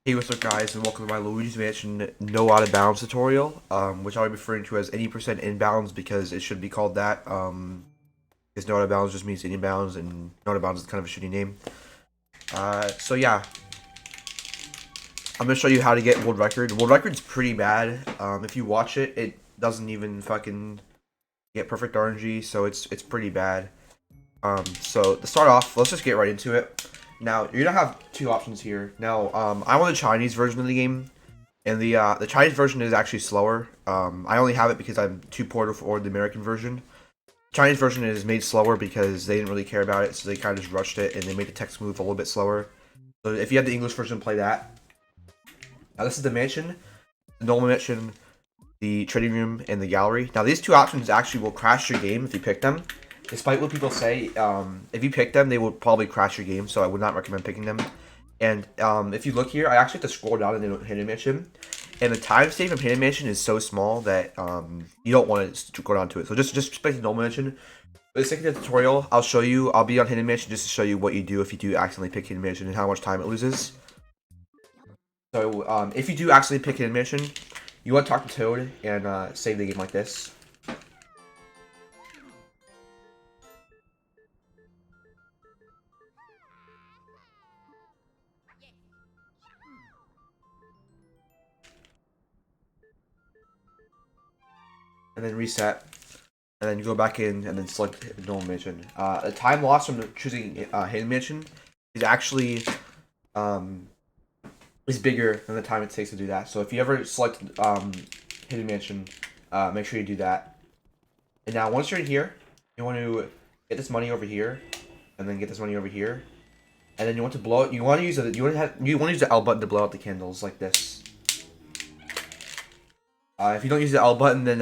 Hey, what's up guys, and welcome to my Luigi's Mansion no out of bounds tutorial, which I'll be referring to as 80% inbounds because it should be called that, because no out of bounds just means inbounds, and no out of bounds is kind of a shitty name. So yeah, I'm going to show you how to get world record. World record's pretty bad. If you watch it, it doesn't even fucking get perfect RNG, so it's pretty bad. So to start off, let's just get right into it. Now, you're gonna have two options here. Now, I want the Chinese version of the game, and the Chinese version is actually slower. I only have it because I'm too poor to afford the American version. Chinese version is made slower because they didn't really care about it, so they kind of just rushed it, and they made the text move a little bit slower. So if you have the English version, play that. Now, this is the mansion, the normal mansion, the trading room, and the gallery. Now, these two options actually will crash your game if you pick them. Despite what people say, if you pick them, they will probably crash your game, so I would not recommend picking them. And if you look here, I actually have to scroll down in the Hidden Mansion, and the time save from Hidden Mansion is so small that you don't want to go down to it. So just pick the normal mansion. For the sake of the tutorial, I'll be on Hidden Mansion just to show you what you do if you do accidentally pick Hidden Mansion and how much time it loses. So if you do accidentally pick Hidden Mansion, you want to talk to Toad and save the game like this. And then reset, and then you go back in and then select normal mansion. The time loss from choosing hidden mansion is actually is bigger than the time it takes to do that. So if you ever select hidden mansion, make sure you do that. And now once you're in here, you want to get this money over here, and then get this money over here, and then you want to blow it. You want to use the L button to blow out the candles like this. If you don't use the L button, then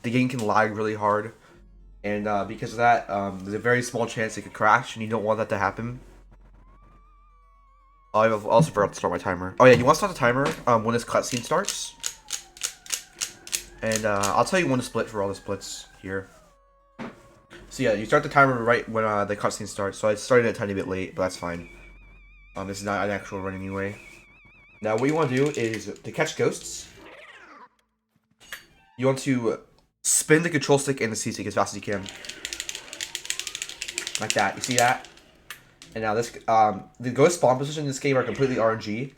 the game can lag really hard, and because of that, there's a very small chance it could crash, and you don't want that to happen. I also forgot to start my timer. Oh yeah, you want to start the timer when this cutscene starts, and I'll tell you when to split for all the splits here. So yeah, you start the timer right when the cutscene starts. So I started a tiny bit late, but that's fine. This is not an actual run anyway. Now what you want to do is to catch ghosts. You want to spin the control stick and the C stick as fast as you can. Like that. You see that? And now this, the ghost spawn positions in this game are completely RNG.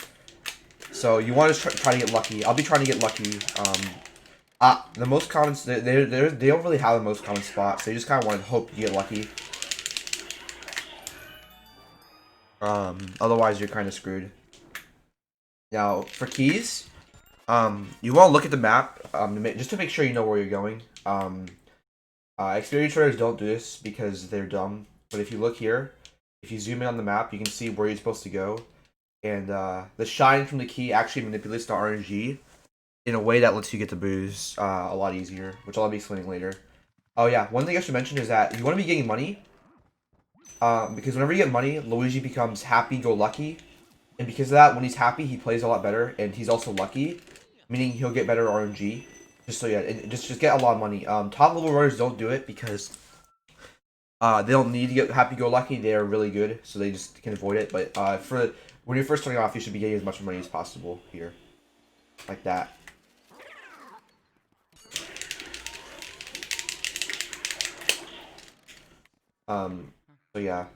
So you want to try to get lucky. I'll be trying to get lucky. The most common, they don't really have the most common spots. They just kind of want to hope you get lucky. Otherwise you're kind of screwed. Now, for keys, you want to look at the map just to make sure you know where you're going. Experienced traders don't do this because they're dumb. But if you look here, if you zoom in on the map, you can see where you're supposed to go. And the shine from the key actually manipulates the RNG in a way that lets you get the booze a lot easier, which I'll be explaining later. Oh yeah, one thing I should mention is that you want to be getting money. Because whenever you get money, Luigi becomes happy-go-lucky. And because of that, when he's happy, he plays a lot better, and he's also lucky, meaning he'll get better RNG. So yeah, just get a lot of money. Top level runners don't do it because they don't need to get happy-go-lucky. They are really good, so they just can avoid it. But for when you're first starting off, you should be getting as much money as possible here, like that. So yeah,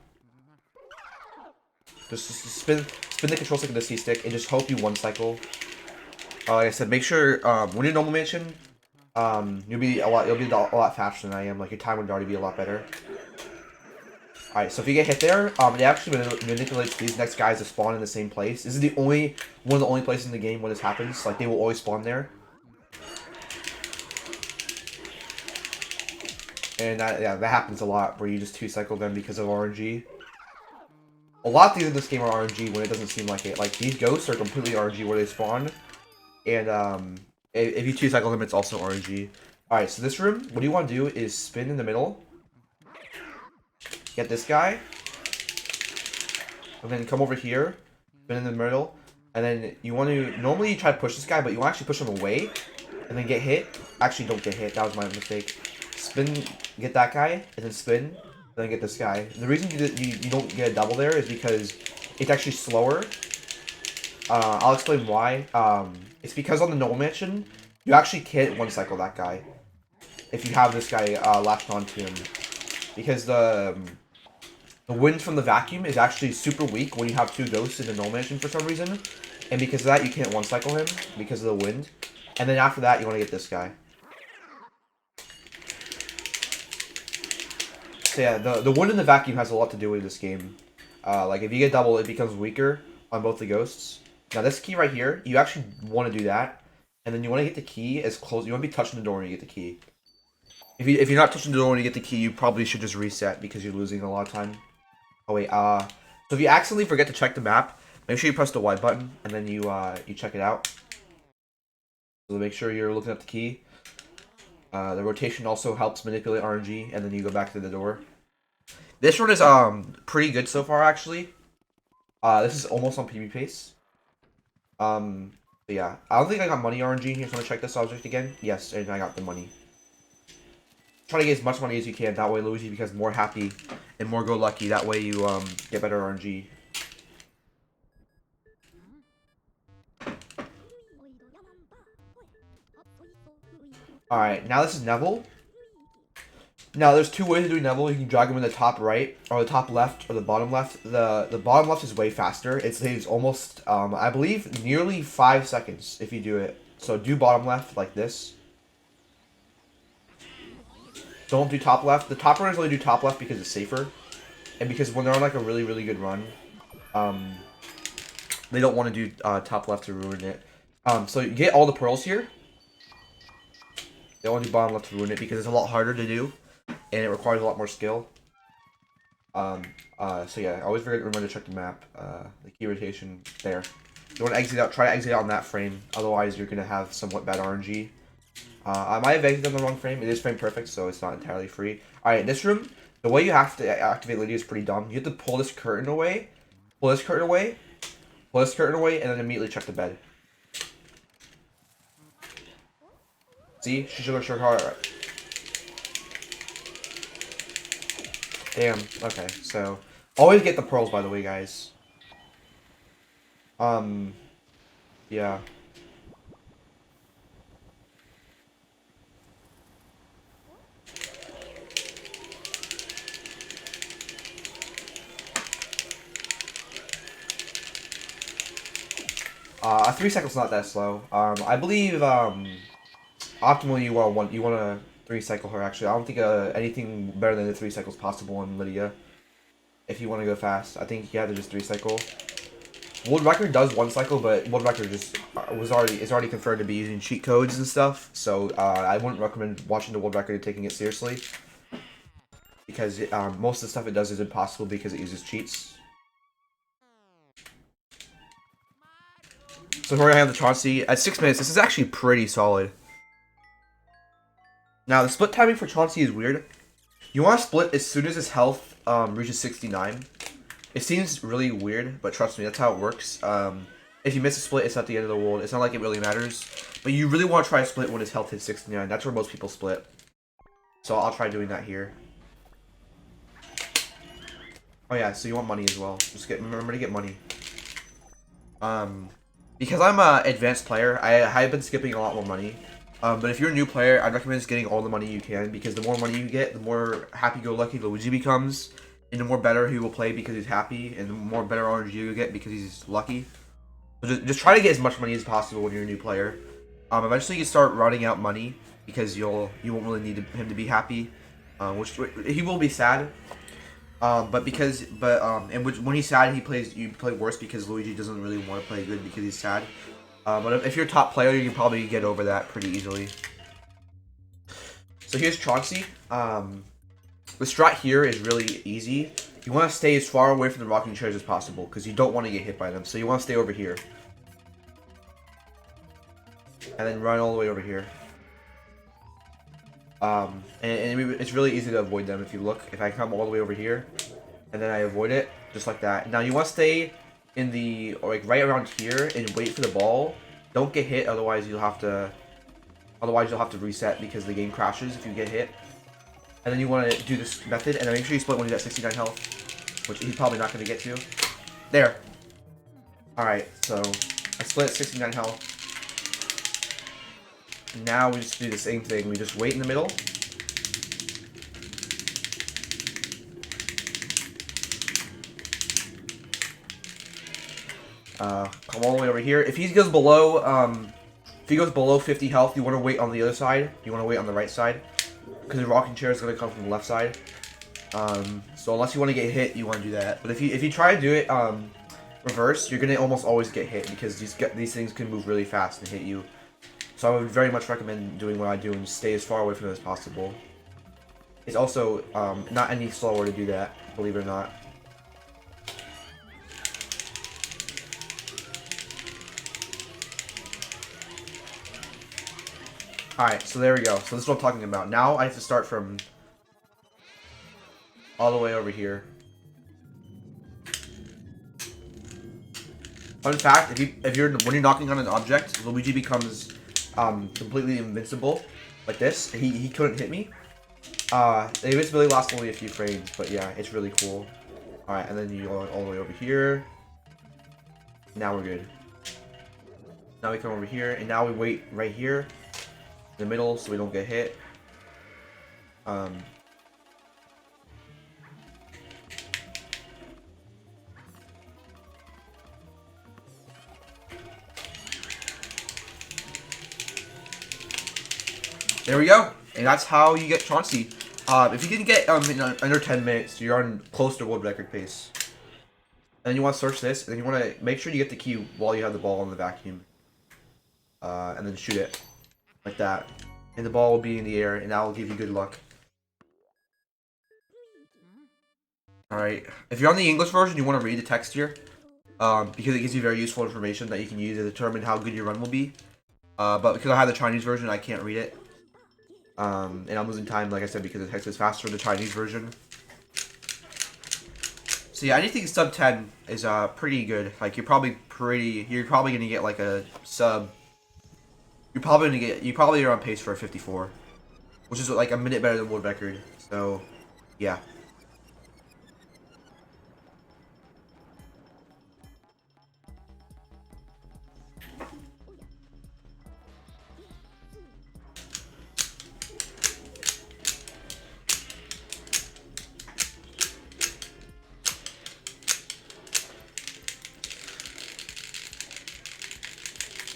just spin the control stick and the C stick, and just hope you one cycle. Like I said, make sure when you're normal mansion, you'll be a lot faster than I am. Like your time would already be a lot better. All right, so if you get hit there, it actually manipulates these next guys to spawn in the same place. This is one of the only places in the game where this happens. Like they will always spawn there. And that happens a lot where you just two-cycle them because of RNG. A lot of things in this game are RNG when it doesn't seem like it. Like these ghosts are completely RNG where they spawn. And if you two-cycle them, it's also RNG. Alright, so this room, what you want to do is spin in the middle. Get this guy. And then come over here. Spin in the middle. And then you want to... Normally you try to push this guy, but you want to actually push him away. And then get hit. Actually, don't get hit. That was my mistake. Spin, get that guy, and then spin, then get this guy. The reason you don't get a double there is because it's actually slower I'll explain why. It's because on the Noble Mansion, you actually can't one cycle that guy if you have this guy latched onto him, because the wind from the vacuum is actually super weak when you have two ghosts in the Noble Mansion for some reason, and because of that you can't one cycle him because of the wind. And then after that you want to get this guy. So yeah, the wind in the vacuum has a lot to do with this game. Like if you get double, it becomes weaker on both the ghosts. Now this key right here, you actually want to do that, and then you want to get the key as close. You want to be touching the door when you get the key. If you're not touching the door when you get the key, you probably should just reset because you're losing a lot of time. Oh wait, so if you accidentally forget to check the map, make sure you press the Y button and then you check it out. So make sure you're looking at the key. The rotation also helps manipulate RNG, and then you go back to the door. This run is pretty good so far actually. This is almost on PB pace. But yeah, I don't think I got money RNG here, so I'm gonna check this object again. Yes, and I got the money. Try to get as much money as you can, that way Luigi becomes more happy and more go lucky. That way you get better RNG. Alright, now this is Neville. Now there's two ways to do Neville. You can drag him in the top right, or the top left, or the bottom left. The bottom left is way faster. It saves almost, I believe, nearly 5 seconds if you do it. So do bottom left like this. Don't do top left. The top runners only do top left because it's safer. And because when they're on like a really, really good run, they don't want to do top left to ruin it. So you get all the pearls here. They only do bottom left to ruin it because it's a lot harder to do. And it requires a lot more skill. So yeah, always remember to check the map. The key rotation there. You want to exit out, try to exit out on that frame. Otherwise you're going to have somewhat bad RNG. I might have exited on the wrong frame. It is frame perfect, so it's not entirely free. Alright, in this room, the way you have to activate Lydia is pretty dumb. You have to pull this curtain away, pull this curtain away, pull this curtain away, and then immediately check the bed. See? She should have hard. Damn. Okay, so always get the pearls, by the way, guys. Yeah. 3 seconds not that slow. I believe optimally you want to 3 cycle her. Actually, I don't think anything better than the 3 cycles possible on Lydia. If you want to go fast, I think you have to just 3 cycle. World record does 1 cycle, but world record just is already confirmed to be using cheat codes and stuff. So I wouldn't recommend watching the world record and taking it seriously, because most of the stuff it does is impossible because it uses cheats. So here I have the Chauncey at 6 minutes. This is actually pretty solid. Now the split timing for Chauncey is weird. You want to split as soon as his health reaches 69. It seems really weird, but trust me, that's how it works. If you miss a split, it's not the end of the world. It's not like it really matters. But you really want to try to split when his health hits 69. That's where most people split. So I'll try doing that here. Oh yeah, so you want money as well. Just remember to get money. Because I'm an advanced player, I have been skipping a lot more money. But if you're a new player, I'd recommend just getting all the money you can, because the more money you get, the more happy-go-lucky Luigi becomes, and the more better he will play because he's happy, and the more better RNG you get because he's lucky. So just try to get as much money as possible when you're a new player. Eventually you start running out money because you won't really need him to be happy, which he will be sad. And when he's sad, you play worse because Luigi doesn't really want to play good because he's sad. But if you're a top player, you can probably get over that pretty easily. So here's Chauncey. The strat here is really easy. You want to stay as far away from the rocking chairs as possible because you don't want to get hit by them. So you want to stay over here. And then run all the way over here. And it's really easy to avoid them if you look. If I come all the way over here, and then I avoid it, just like that. Now you want to stay in the, or like right around here and wait for the ball. Don't get hit, otherwise you'll have to reset because the game crashes if you get hit. And then you want to do this method, and then make sure you split when he's at 69 health, which he's probably not going to get to. There. Alright, so I split 69 health. Now we just do the same thing. We just wait in the middle. Come all the way over here. If he goes below, 50 health, you want to wait on the other side. You want to wait on the right side, because the rocking chair is going to come from the left side. So unless you want to get hit, you want to do that. But if you try to do it reverse, you're going to almost always get hit, because these things can move really fast and hit you. So I would very much recommend doing what I do and stay as far away from it as possible. It's also not any slower to do that, believe it or not. Alright, so there we go. So this is what I'm talking about. Now I have to start from all the way over here. Fun fact, when you're knocking on an object, Luigi becomes completely invincible, like this. He couldn't hit me. The invincibility lasts only a few frames, but yeah, it's really cool. Alright, and then you go all the way over here. Now we're good. Now we come over here, and now we wait right here in the middle so we don't get hit. There we go, and that's how you get Chauncey. If you can get in under 10 minutes, you're on close to world record pace. And then you want to search this, and then you want to make sure you get the key while you have the ball in the vacuum. And then shoot it. Like that. And the ball will be in the air, and that will give you good luck. Alright. If you're on the English version, you want to read the text here. Because it gives you very useful information that you can use to determine how good your run will be. But because I have the Chinese version, I can't read it. And I'm losing time, like I said, because the text is faster in the Chinese version. So yeah, anything sub 10 is pretty good. Like you're probably gonna get like a sub. You probably are on pace for a 54, which is like a minute better than world record. So yeah.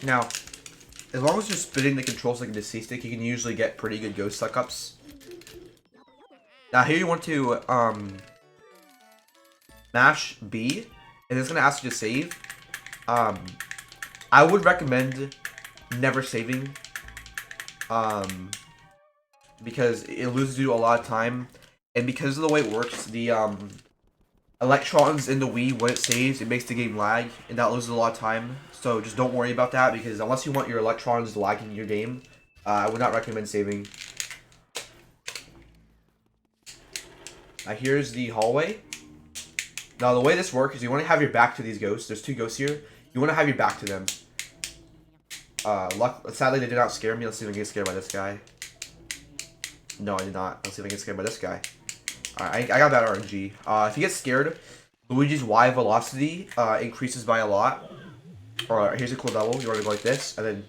Now, as long as you're spinning the controls like a C-stick, you can usually get pretty good ghost suck-ups. Now here you want to mash B, and it's going to ask you to save. I would recommend never saving, because it loses you a lot of time, and because of the way it works, the electrons in the Wii, when it saves, it makes the game lag, and that loses a lot of time. So just don't worry about that, because unless you want your electrons to lag in your game, I would not recommend saving. Here's the hallway. Now the way this works is you want to have your back to these ghosts. There's two ghosts here. You want to have your back to them. Sadly, they did not scare me. Let's see if I can get scared by this guy. No, I did not. Let's see if I can get scared by this guy. Alright, I got that RNG. If you get scared, Luigi's Y velocity increases by a lot. Alright, here's a cool double. You want to go like this, and then...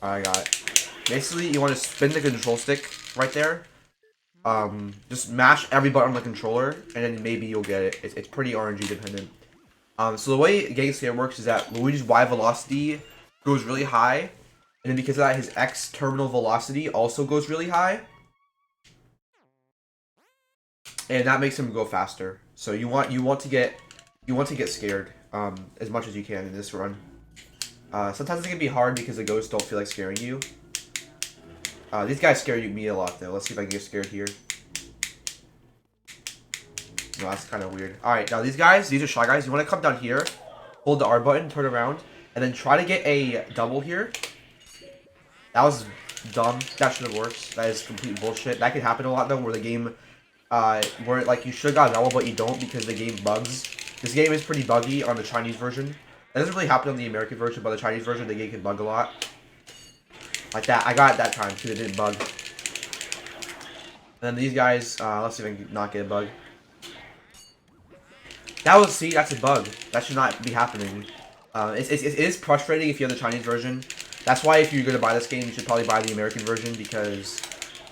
I got it. Basically, you want to spin the control stick right there. Just mash every button on the controller, and then maybe you'll get it. It's pretty RNG dependent. So the way getting scared works is that Luigi's Y velocity goes really high, and then because of that, his X terminal velocity also goes really high. And that makes him go faster. So you want to get scared as much as you can in this run. Sometimes it can be hard because the ghosts don't feel like scaring you. These guys scare me a lot though. Let's see if I can get scared here. No, that's kind of weird. Alright, now these are shy guys. You want to come down here, hold the R button, turn around, and then try to get a double here. That was dumb. That should have worked. That is complete bullshit. That could happen a lot though, where the game... where like you should have got a double, but you don't because the game bugs. This game is pretty buggy on the Chinese version. That doesn't really happen on the American version, but the Chinese version, the game can bug a lot. Like that. I got it that time because it didn't bug. And then these guys, let's see if I can not get a bug. That's a bug. That should not be happening. It is frustrating if you have the Chinese version. That's why if you're going to buy this game, you should probably buy the American version, because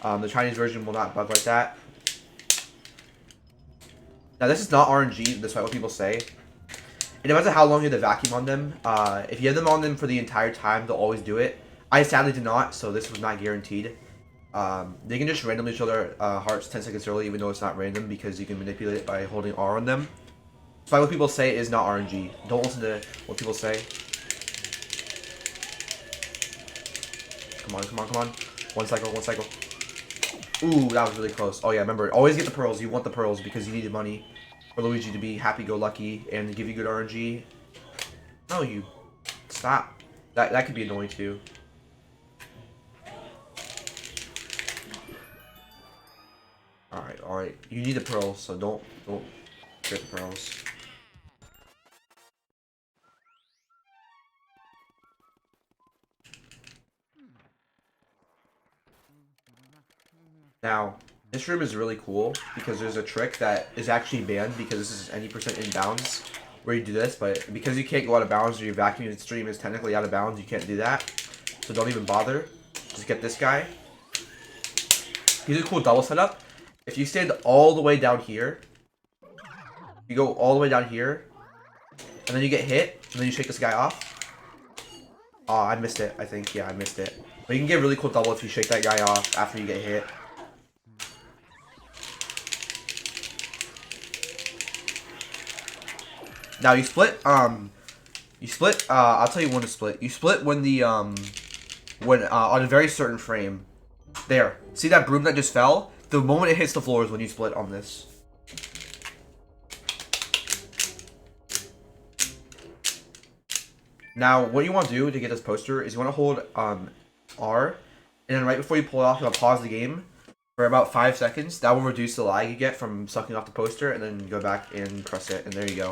the Chinese version will not bug like that. Now, this is not RNG, despite what people say. It depends on how long you have the vacuum on them. If you have them on them for the entire time, they'll always do it. I sadly did not, so this was not guaranteed. They can just randomly show their hearts 10 seconds early, even though it's not random, because you can manipulate it by holding R on them. Despite what people say, it is not RNG. Don't listen to what people say. Come on, come on, come on. One cycle, one cycle. Ooh, that was really close. Oh yeah, remember, always get the pearls. You want the pearls because you need the money for Luigi to be happy-go-lucky and give you good RNG. No, you stop. That could be annoying too. Alright, alright. You need the pearls, so don't get the pearls. Now, this room is really cool because there's a trick that is actually banned because this is any percent inbounds where you do this, but because you can't go out of bounds or your vacuum stream is technically out of bounds, you can't do that. So don't even bother. Just get this guy. He's a cool double setup. If you stand all the way down here, you go all the way down here, and then you get hit, and then you shake this guy off. Oh, I missed it, I think. Yeah, I missed it. But you can get a really cool double if you shake that guy off after you get hit. Now you split, I'll tell you when to split. You split when the, on a very certain frame. There. See that broom that just fell? The moment it hits the floor is when you split on this. Now, what you want to do to get this poster is you want to hold, R, and then right before you pull it off, you want to pause the game for about 5 seconds. That will reduce the lag you get from sucking off the poster, and then go back and press it, and there you go.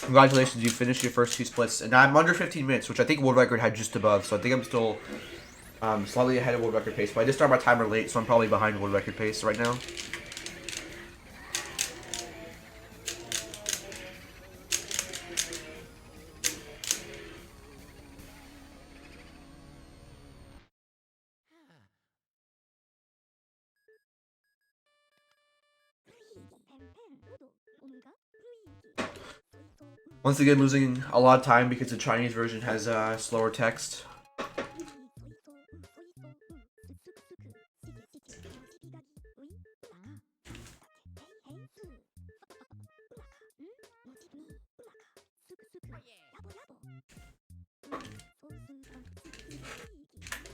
Congratulations, you finished your first 2 splits, and I'm under 15 minutes, which I think world record had just above, so I think I'm still slightly ahead of world record pace, but I did start my timer late, so I'm probably behind world record pace right now. Once again, losing a lot of time because the Chinese version has slower text.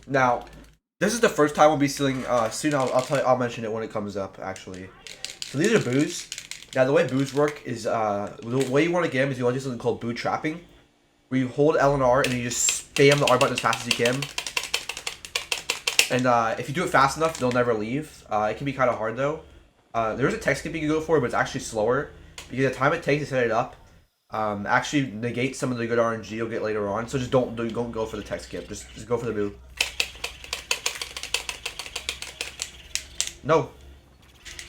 Now, this is the first time we'll be seeing. Soon I'll mention it when it comes up. Actually, so these are boos. Now, the way boos work is, the way you want to get them is you want to do something called boo trapping, where you hold L and R and you just spam the R button as fast as you can. And if you do it fast enough, they'll never leave. It can be kind of hard though. There's a text skip you can go for, but it's actually slower because the time it takes to set it up actually negates some of the good RNG you'll get later on. So just don't go for the text skip. Just go for the boo. No.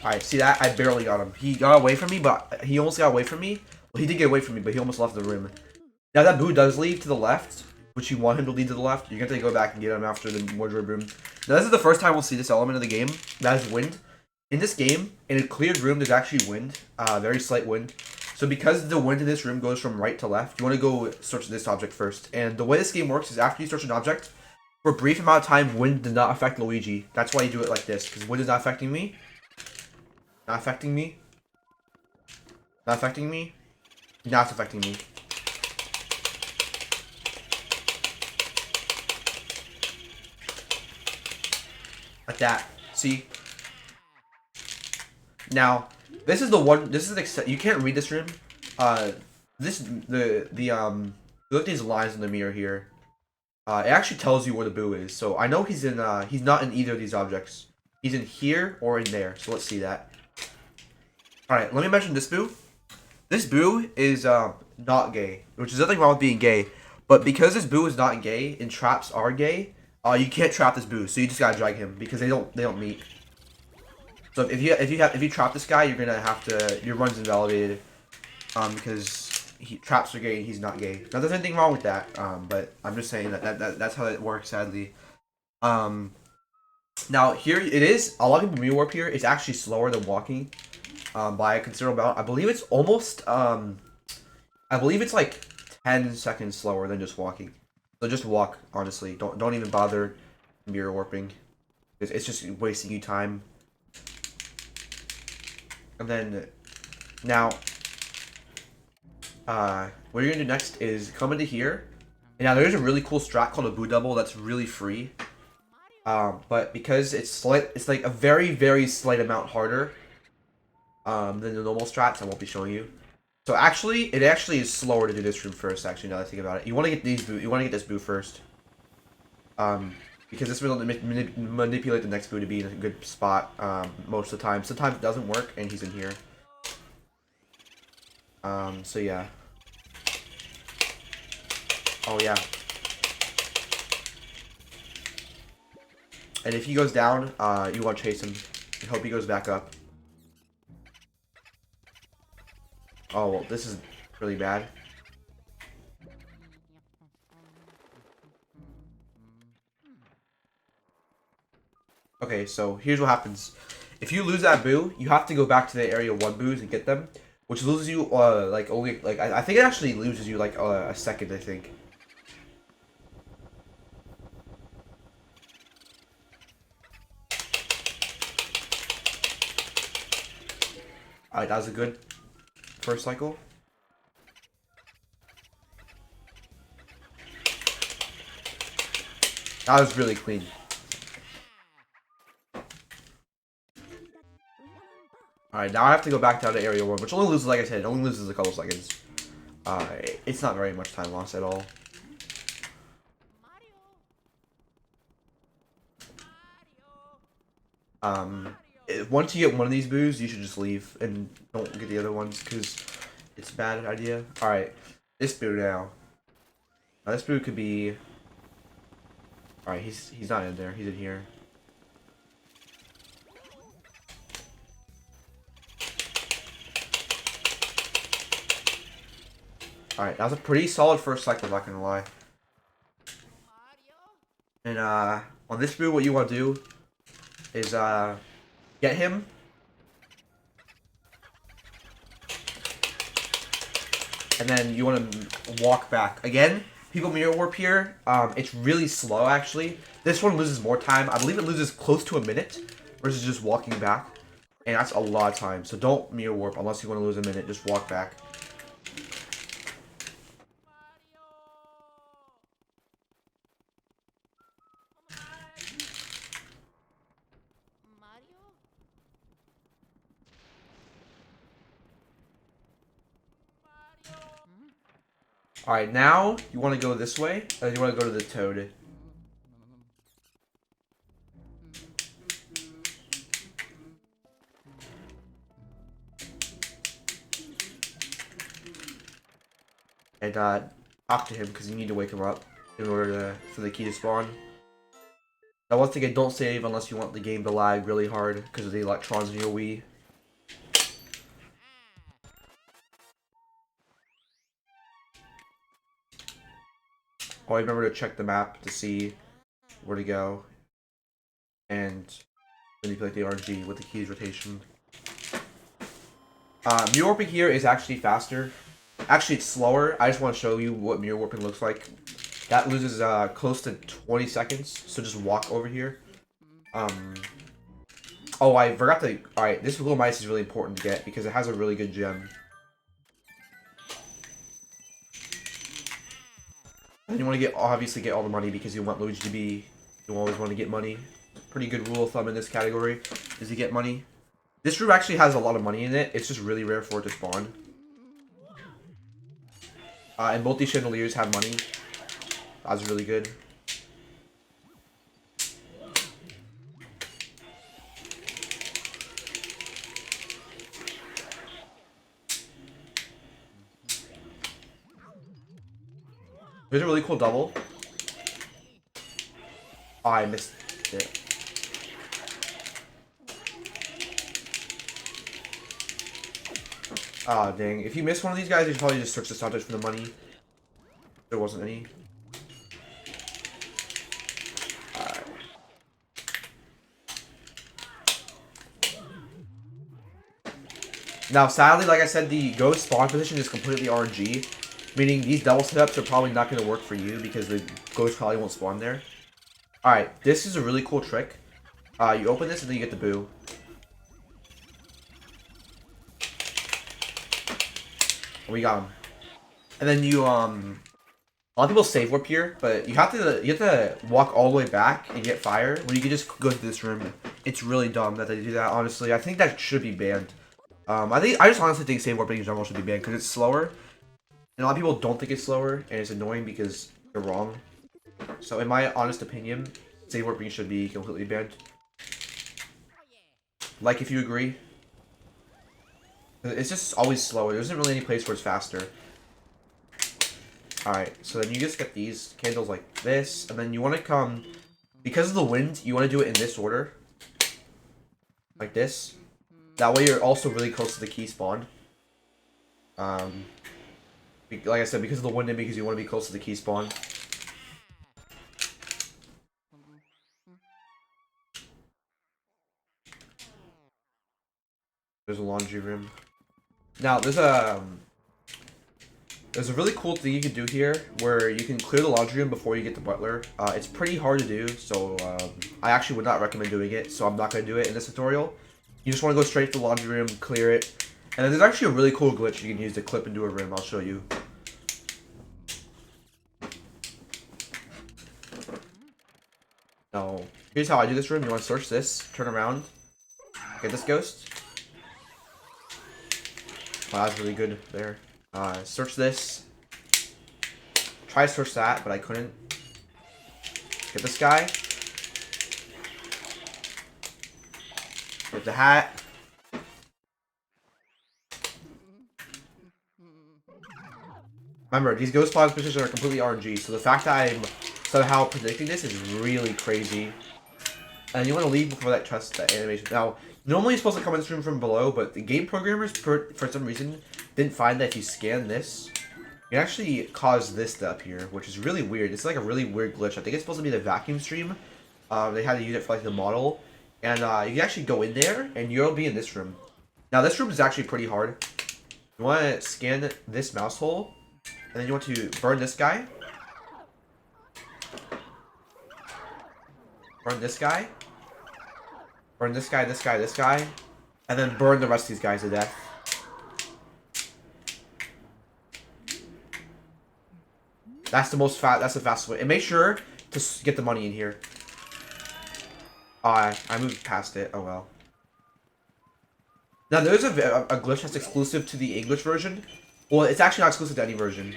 Alright, see that? I barely got him. He got away from me, but he almost got away from me. Well, he did get away from me, but he almost left the room. Now that boo does leave to the left, which you want him to lead to the left. You're going to have to go back and get him after the wardrobe room. Now this is the first time we'll see this element of the game. That is wind. In this game, in a cleared room, there's actually wind. Very slight wind. So because the wind in this room goes from right to left, you want to go search this object first. And the way this game works is after you search an object, for a brief amount of time, wind does not affect Luigi. That's why you do it like this, because wind is not affecting me. Not affecting me. Not affecting me. Now it's affecting me. Like that. See? Now, this is the one. This is the. You can't read this room. Look at these lines in the mirror here. It actually tells you where the boo is. So I know he's in. He's not in either of these objects. He's in here or in there. So let's see that. All right. Let me mention this boo. This boo is not gay, which is nothing wrong with being gay. But because this boo is not gay and traps are gay, you can't trap this boo. So you just gotta drag him because they don't meet. So if you trap this guy, you're gonna have to, your run's invalidated, because traps are gay and he's not gay. Now there's anything wrong with that, but I'm just saying that's how it works, sadly. Now here it is. A lot of people mirror warp here. It's actually slower than walking, by a considerable amount. I believe it's almost I believe it's like 10 seconds slower than just walking. So just walk, honestly. Don't even bother mirror warping. It's just wasting you time. And then now what you're gonna do next is come into here. And now there's a really cool strat called a boo double that's really free. But because it's like a very, very slight amount harder than the normal strats, I won't be showing you. So actually, it actually is slower to do this room first. Actually, now that I think about it, you want to get these boo. You want to get this boo first. Because this will manipulate the next boo to be in a good spot most of the time. Sometimes it doesn't work, and he's in here. So yeah. Oh yeah. And if he goes down, you want to chase him. And hope he goes back up. Oh, well, this is really bad. Okay, so here's what happens. If you lose that boo, you have to go back to the area 1 boos and get them. Which loses you, like, only, like, I think it actually loses you, like, a second, I think. Alright, that was a good first cycle. That was really clean. Alright, now I have to go back down to area 1, which only loses, like I said, it only loses a couple seconds. It's not very much time lost at all. Once you get one of these boos, you should just leave and don't get the other ones because it's a bad idea. Alright, this boo now. Now this boo could be... Alright, he's not in there, he's in here. Alright, that was a pretty solid first cycle, I'm not gonna lie. And on this boo, what you want to do is get him. And then you want to walk back. Again, people mirror warp here. It's really slow, actually. This one loses more time. I believe it loses close to a minute versus just walking back. And that's a lot of time. So don't mirror warp unless you want to lose a minute. Just walk back. Alright, now you want to go this way, and you want to go to the toad. And talk to him, because you need to wake him up in order for the key to spawn. Now once again, don't save unless you want the game to lag really hard, because of the electrons in your Wii. Always remember to check the map to see where to go. And manipulate the RNG with the keys rotation. Mirror warping here is actually faster. Actually, it's slower. I just want to show you what mirror warping looks like. That loses close to 20 seconds, so just walk over here. Oh, I forgot to... Alright, this little mice is really important to get because it has a really good gem. And you want to obviously get all the money because you want Luigi to be... You always want to get money. Pretty good rule of thumb in this category is to get money. This room actually has a lot of money in it. It's just really rare for it to spawn. And both these chandeliers have money. That's really good. Here's a really cool double. Oh, I missed it. Ah, dang. If you miss one of these guys, you should probably just search the subject for the money. There wasn't any. Alright. Now, sadly, like I said, the ghost spawn position is completely RNG. Meaning these double setups are probably not going to work for you because the ghost probably won't spawn there. Alright, this is a really cool trick. You open this and then you get the boo. We got him. And then you, a lot of people save warp here, but you have to walk all the way back and get fire when you can just go to this room. It's really dumb that they do that, honestly. I think that should be banned. I just honestly think save warping in general should be banned because it's slower. And a lot of people don't think it's slower, and it's annoying because they're wrong. So in my honest opinion, save warping should be completely banned. Like if you agree. It's just always slower. There isn't really any place where it's faster. Alright, so then you just get these candles like this, and then you want to come, because of the wind, you want to do it in this order. Like this. That way you're also really close to the key spawn. Like I said, because of the wind and because you want to be close to the key spawn. There's a laundry room. Now, there's a really cool thing you can do here where you can clear the laundry room before you get the butler. It's pretty hard to do, so I actually would not recommend doing it, so I'm not going to do it in this tutorial. You just want to go straight to the laundry room, clear it, and then there's actually a really cool glitch you can use to clip into a room. I'll show you. Now, here's how I do this room. You want to search this, turn around, get this ghost. Wow, that's really good there. Search this. Try to search that, but I couldn't. Get this guy. Get the hat. Remember, these ghost spawn positions are completely RNG, so the fact that I'm somehow predicting this is really crazy. And you want to leave before that trust that animation. Now, normally you're supposed to come in this room from below, but the game programmers, for some reason, didn't find that if you scan this, you can actually cause this to appear, which is really weird. It's like a really weird glitch. I think it's supposed to be the vacuum stream. They had to use it for like the model. And you can actually go in there, and you'll be in this room. Now, this room is actually pretty hard. You want to scan this mouse hole, and then you want to burn this guy. Burn this guy. Burn this guy, this guy, this guy. And then burn the rest of these guys to death. That's the fastest way. And make sure to get the money in here. I moved past it. Oh well. Now there's a glitch that's exclusive to the English version. Well, it's actually not exclusive to any version.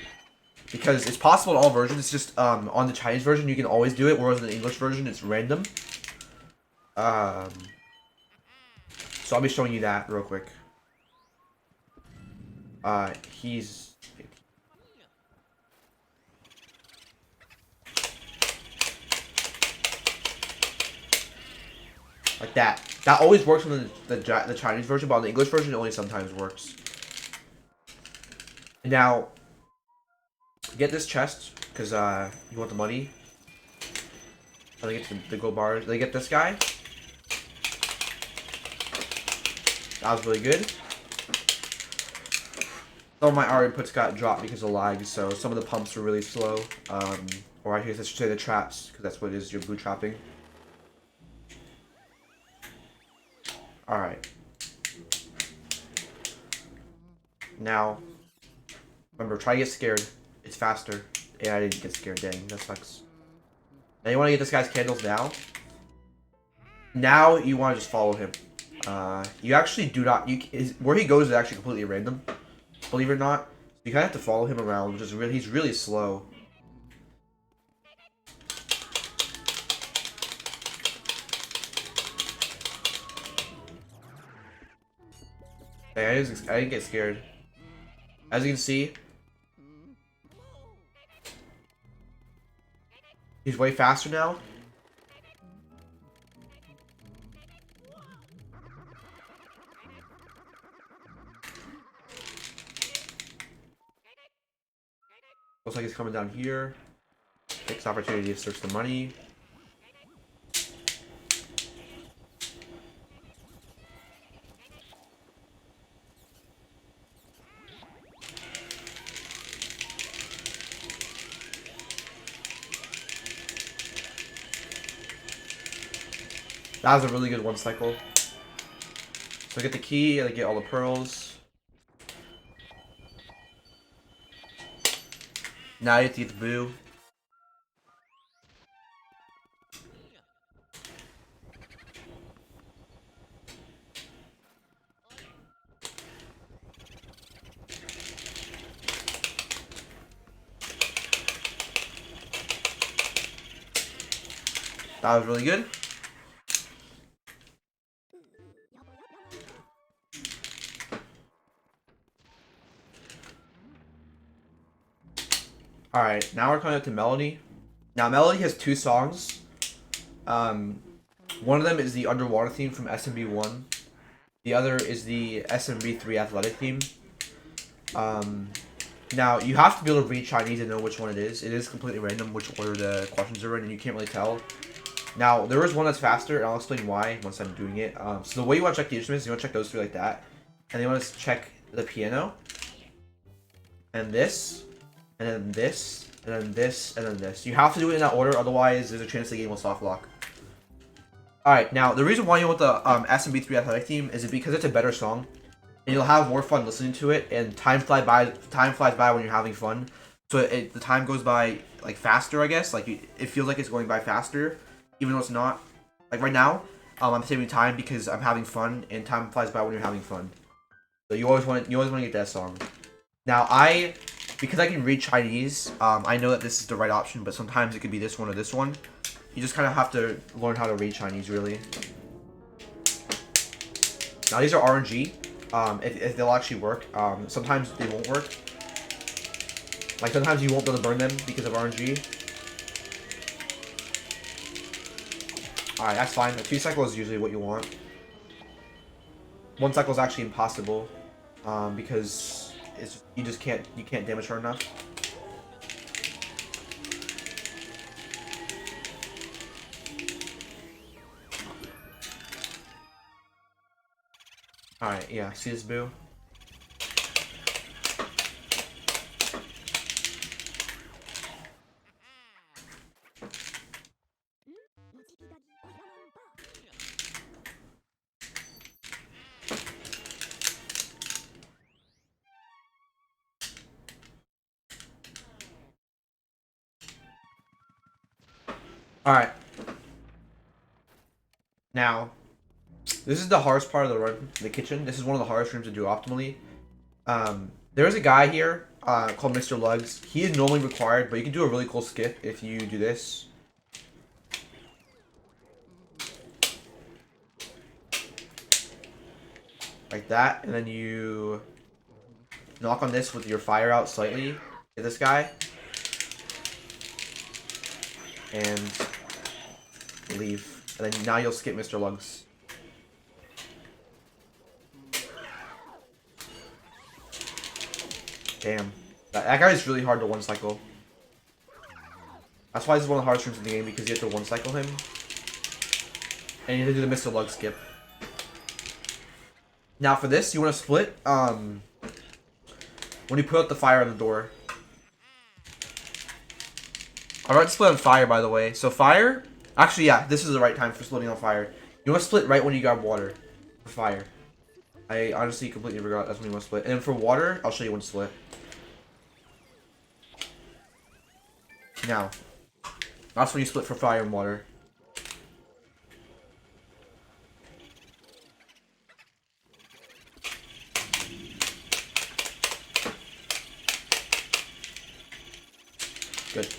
Because it's possible in all versions. It's just on the Chinese version you can always do it, whereas in the English version it's random. So I'll be showing you that real quick. He's like that. That always works on the Chinese version, but on the English version it only sometimes works. Now, get this chest because you want the money. Let me get the gold bars. They get this guy. That was really good. Some of my R inputs got dropped because of lag, so some of the pumps were really slow. Or I should say the traps, because that's what it is, you're blue trapping. Alright. Now, remember, try to get scared. It's faster. Yeah, I didn't get scared, dang, that sucks. Now you want to get this guy's candles now. Now you want to just follow him. You actually do not. Where he goes is actually completely random. Believe it or not, you kind of have to follow him around, which is really he's really slow. Hey, I didn't get scared. As you can see, he's way faster now. is coming down here. Takes opportunity to search the money. That was a really good one cycle. So I get the key, I get all the pearls. Now you have to get the boo. That was really good. Alright, now we're coming up to Melody. Now, Melody has 2 songs. One of them is the underwater theme from SMB1. The other is the SMB3 athletic theme. Now, you have to be able to read Chinese and know which one it is. It is completely random which order the questions are in, and you can't really tell. Now, there is one that's faster, and I'll explain why once I'm doing it. So the way you want to check the instruments, you want to check those 3 like that. And then you want to check the piano. And this. And then this. And then this. And then this. You have to do it in that order, otherwise there's a chance the game will soft lock. Alright, now, the reason why you want the SMB3 athletic theme is because it's a better song. And you'll have more fun listening to it, and time flies by when you're having fun. So the time goes by like faster, I guess. Like it feels like it's going by faster, even though it's not. Like right now, I'm saving time because I'm having fun, and time flies by when you're having fun. So you always want to get that song. Now because I can read Chinese, I know that this is the right option, but sometimes it could be this one or this one. You just kind of have to learn how to read Chinese, really. Now these are RNG. If they'll actually work. Sometimes they won't work. Like sometimes you won't be able to burn them because of RNG. Alright, that's fine. A 2 cycle is usually what you want. 1 cycle is actually impossible. Because you can't damage her enough. Alright, yeah, see this boo? Alright. Now, this is the hardest part of the run, the kitchen. This is one of the hardest rooms to do optimally. There is a guy here called Mr. Lugs. He is normally required, but you can do a really cool skip if you do this. Like that, and then you knock on this with your fire out slightly. Hit this guy. And leave. And then now you'll skip Mr. Lugs. Damn. That guy is really hard to 1 cycle. That's why this is one of the hardest rooms in the game, because you have to 1 cycle him. And you have to do the Mr. Lug skip. Now for this, you want to split when you put out the fire on the door. I wrote split on fire, by the way. So fire, actually, yeah, this is the right time for splitting on fire. You want to split right when you grab water for fire. I honestly completely forgot that's when you want to split. And then for water, I'll show you when to split. Now, that's when you split for fire and water. Good.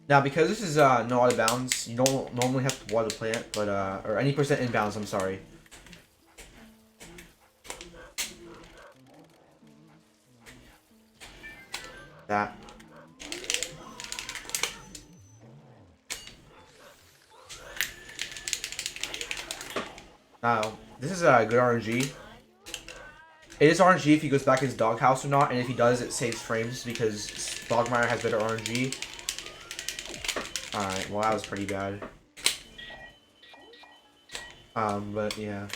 Now, because this is no out of bounds, you don't normally have to water the plant, but or any percent inbounds. I'm sorry. That. Now, this is a good RNG. It is RNG if he goes back in his doghouse or not, and if he does, it saves frames because Dogmire has better RNG. Alright, well that was pretty bad. But yeah.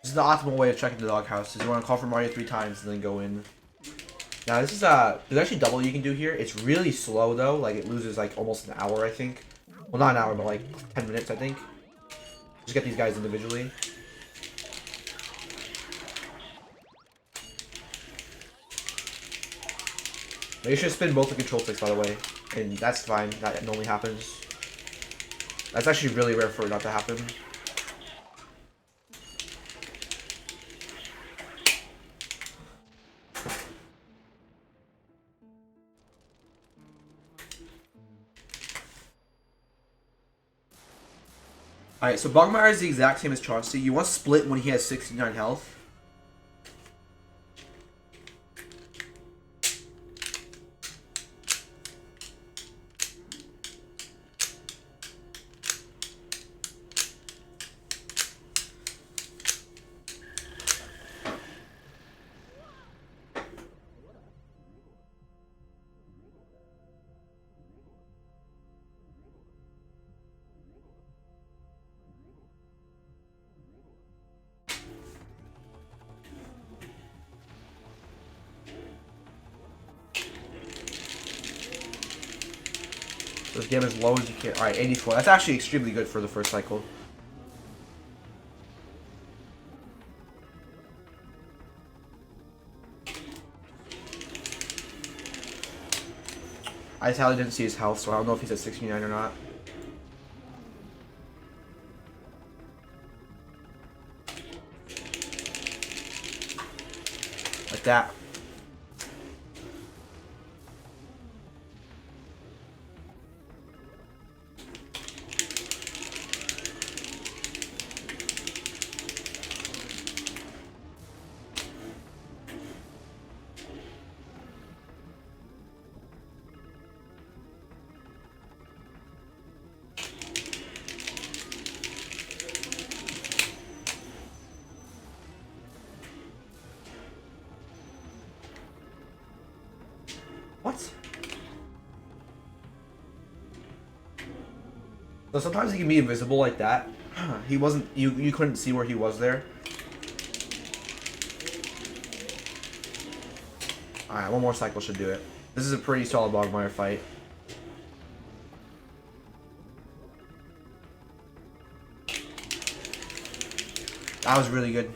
This is the optimal way of checking the doghouse. Is you want to call for Mario 3 times and then go in. Now this is there's actually double you can do here. It's really slow though. Like it loses like almost an hour, I think. Well, not an hour, but like 10 minutes, I think. Just get these guys individually. Make sure to spin both the control sticks, by the way. And that's fine. That normally happens. That's actually really rare for it not to happen. Alright, so Bogmire is the exact same as Chauncey. You want to split when he has 69 health. Let's get him as low as you can. Alright, 84. That's actually extremely good for the first cycle. I sadly didn't see his health, so I don't know if he's at 69 or not. Like that. What? So sometimes he can be invisible like that. He wasn't. You couldn't see where he was there. Alright, one more cycle should do it. This is a pretty solid Bogmire fight. That was really good.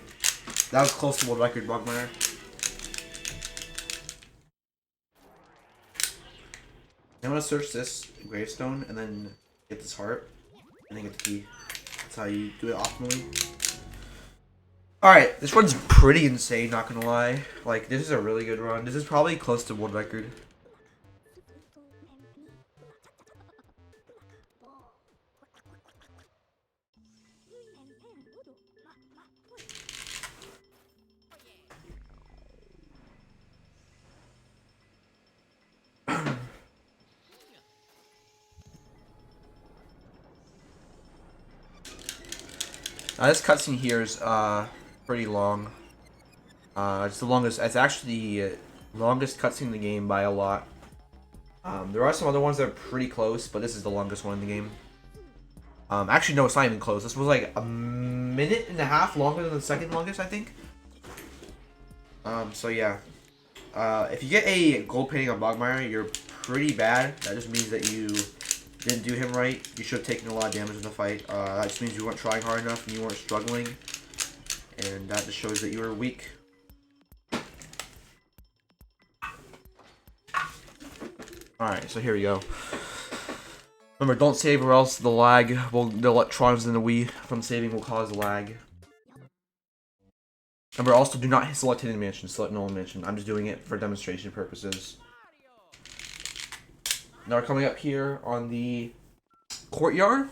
That was close to world record, Bogmire. I'm gonna search this gravestone and then get this heart and then get the key. That's how you do it optimally. Alright, this run's pretty insane, not gonna lie. Like, this is a really good run. This is probably close to world record. Now this cutscene here is pretty long. It's the longest. It's actually the longest cutscene in the game by a lot. There are some other ones that are pretty close, but this is the longest one in the game. Actually, no, it's not even close. This was like a minute and a half longer than the second longest, I think. So yeah. If you get a gold painting on Bogmire, you're pretty bad. That just means that you didn't do him right. You should have taken a lot of damage in the fight. That just means you weren't trying hard enough and you weren't struggling. And that just shows that you were weak. Alright, so here we go. Remember, don't save or else the lag, the electrons in the Wii from saving will cause lag. Remember, also do not select hidden mansion, select normal mansion. I'm just doing it for demonstration purposes. Now we're coming up here on the courtyard.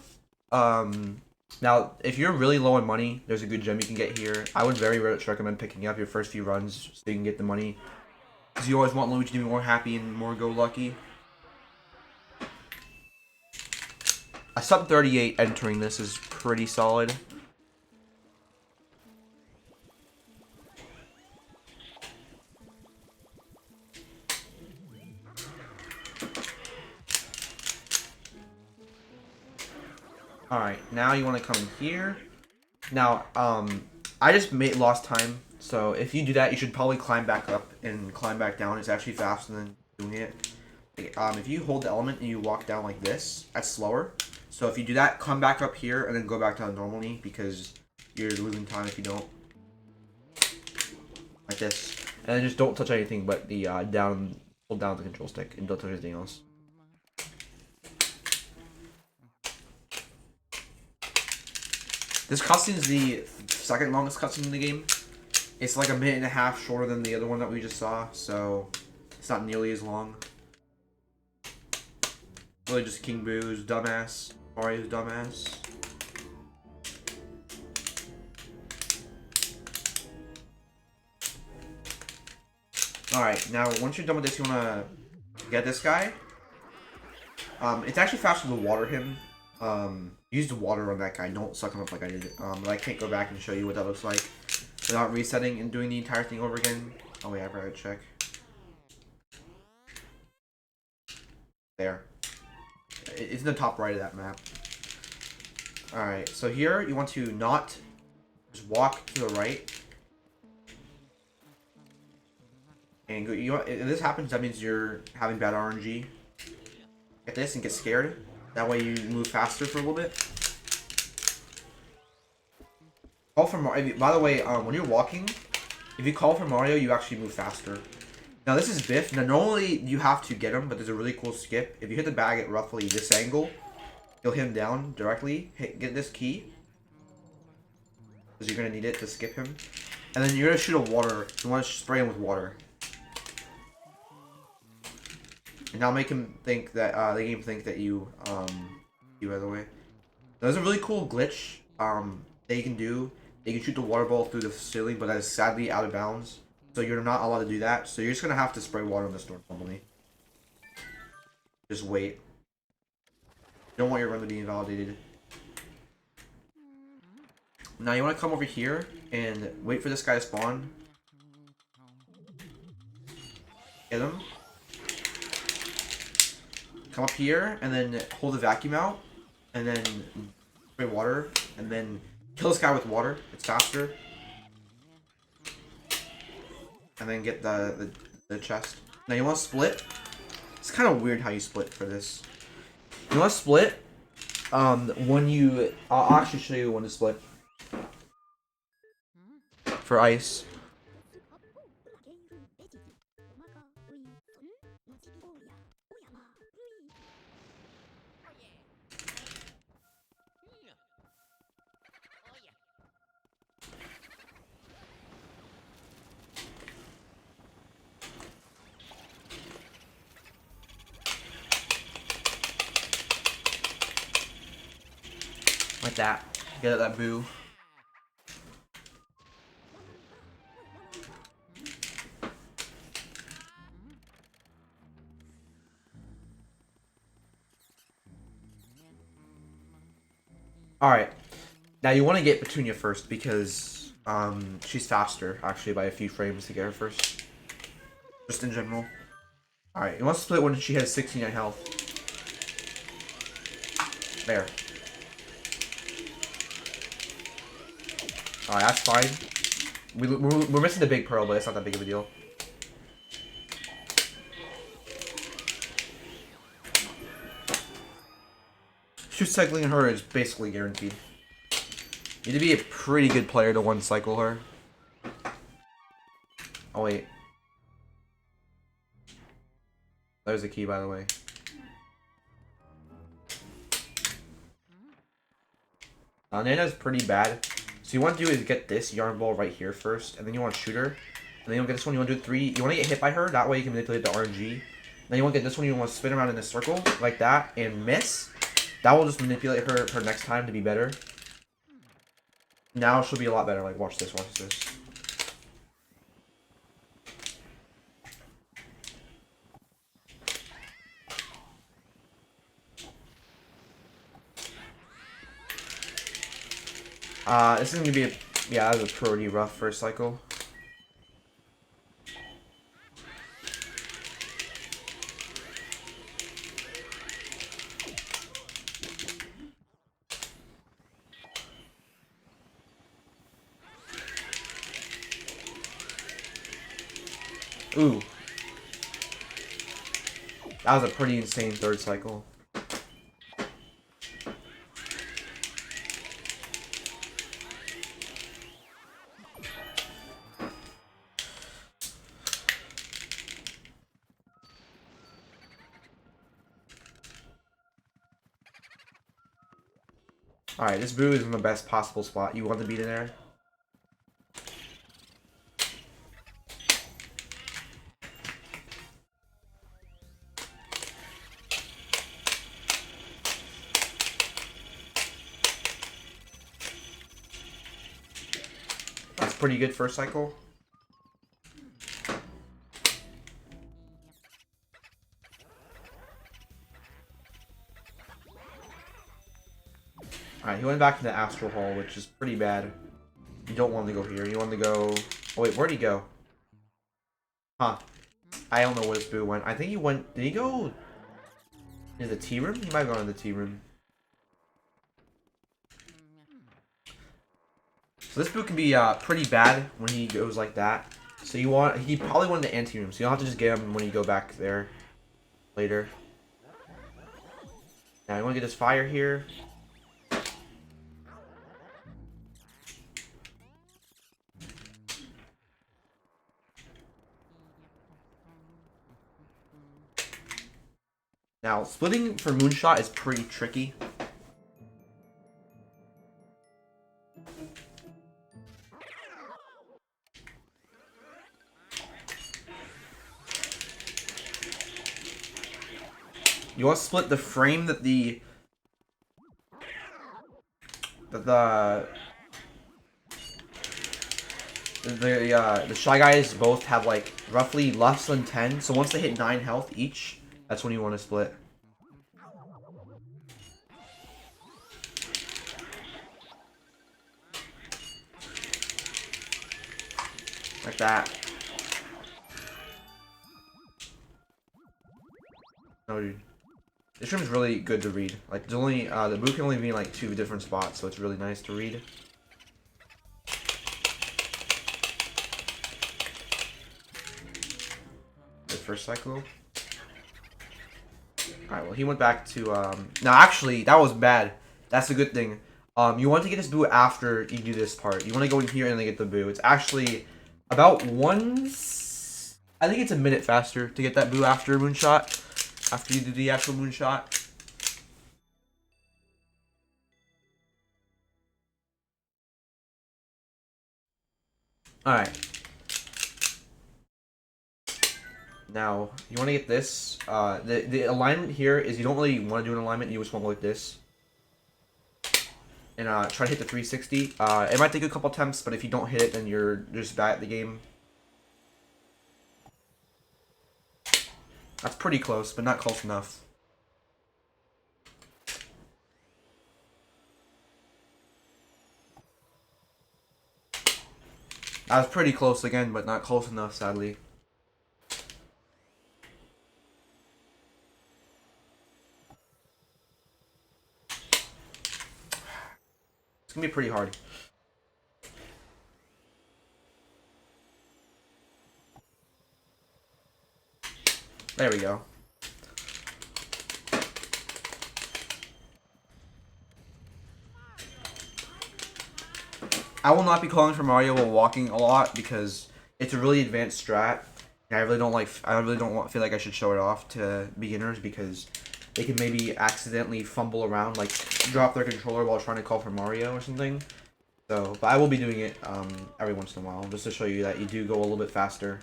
Now, if you're really low on money, there's a good gem you can get here. I would very much recommend picking up your first few runs so you can get the money. Because you always want Luigi to be more happy and more go-lucky. A sub 38 entering this is pretty solid. Alright, now you want to come in here. Now, I just lost time. So if you do that, you should probably climb back up and climb back down. It's actually faster than doing it. If you hold the element and you walk down like this, that's slower. So if you do that, come back up here and then go back down normally because you're losing time if you don't. Like this. And then just don't touch anything but the hold down the control stick and don't touch anything else. This cutscene is the second longest cutscene in the game. It's like a minute and a half shorter than the other one that we just saw, so it's not nearly as long. Really just King Boo's dumbass, Mario's dumbass. Alright, now once you're done with this, you want to get this guy. It's actually faster to water him. Use the water on that guy, don't suck him up like I did. But I can't go back and show you what that looks like without resetting and doing the entire thing over again. Oh wait, I forgot to check. There. It's in the top right of that map. Alright, so here you want to not just walk to the right. And go, if this happens, that means you're having bad RNG. Get this and get scared. That way you move faster for a little bit. Call for Mario. By the way, when you're walking, if you call for Mario, you actually move faster. Now this is Biff. Now normally you have to get him, but there's a really cool skip. If you hit the bag at roughly this angle, you'll hit him down directly. Get this key. Because you're going to need it to skip him. And then you're going to shoot a water. You want to spray him with water. And now make him think that, the game think that you, by the way. There's a really cool glitch, that you can do. You can shoot the water ball through the ceiling, but that is sadly out of bounds. So you're not allowed to do that. So you're just going to have to spray water on this door normally. Just wait. You don't want your run to be invalidated. Now you want to come over here and wait for this guy to spawn. Get him. Come up here and then hold the vacuum out and then spray water and then kill this guy with water. It's faster. And then get the chest. Now you want to split. It's kind of weird how you split for this. You want to split when you... I'll actually show you when to split. For ice. Like that. Get that boo. Alright. Now you want to get Petunia first because she's faster actually by a few frames to get her first. Just in general. Alright, you want to split when she has 69 health. There. Alright, that's fine. We're missing the big pearl, but it's not that big of a deal. Shoot cycling her is basically guaranteed. You need to be a pretty good player to one cycle her. Oh wait. There's the key, by the way. Nana's pretty bad. So you want to do is get this yarn ball right here first, and then you want to shoot her. And then you want to get this one, you want to do 3. You want to get hit by her, that way you can manipulate the RNG. Then you want to get this one, you want to spin around in a circle, like that, and miss. That will just manipulate her next time to be better. Now she'll be a lot better. Like, watch this, watch this. This is gonna be yeah, that was a pretty rough first cycle. Ooh. That was a pretty insane third cycle. Alright, this Boo is in the best possible spot. You want to beat in there? That's pretty good first cycle. Alright, he went back to the Astral Hall, which is pretty bad. You don't want to go here. You want to go... Oh, wait, where'd he go? Huh. I don't know where this Boo went. I think he went... Did he go... in the tea room? He might have gone to the tea room. So this Boo can be pretty bad when he goes like that. So you want... He probably went to the ante room, so you don't have to just get him when you go back there later. Now, you want to get this fire here. Now, splitting for Moonshot is pretty tricky. You want to split the frame that the Shy Guys both have like roughly less than 10. So once they hit 9 health each, that's when you want to split. Like that. No, dude. This room is really good to read. Like, there's only, the Boo can only be in like 2 different spots, so it's really nice to read. The first cycle. Alright, well, he went back to, now, actually, that was bad. That's a good thing. You want to get this Boo after you do this part. You want to go in here and then get the Boo. It's actually about I think it's a minute faster to get that Boo after Moonshot. After you do the actual Moonshot. Alright. Now, you want to get this. The alignment here is you don't really want to do an alignment. You just want to go like this. And try to hit the 360. It might take a couple attempts, but if you don't hit it, then you're just bad at the game. That's pretty close, but not close enough. That was pretty close again, but not close enough, sadly. It's gonna be pretty hard. There we go. I will not be calling for Mario while walking a lot because it's a really advanced strat. And I really don't feel like I should show it off to beginners because they can maybe accidentally fumble around, like drop their controller while trying to call for Mario or something. So, but I will be doing it every once in a while just to show you that you do go a little bit faster.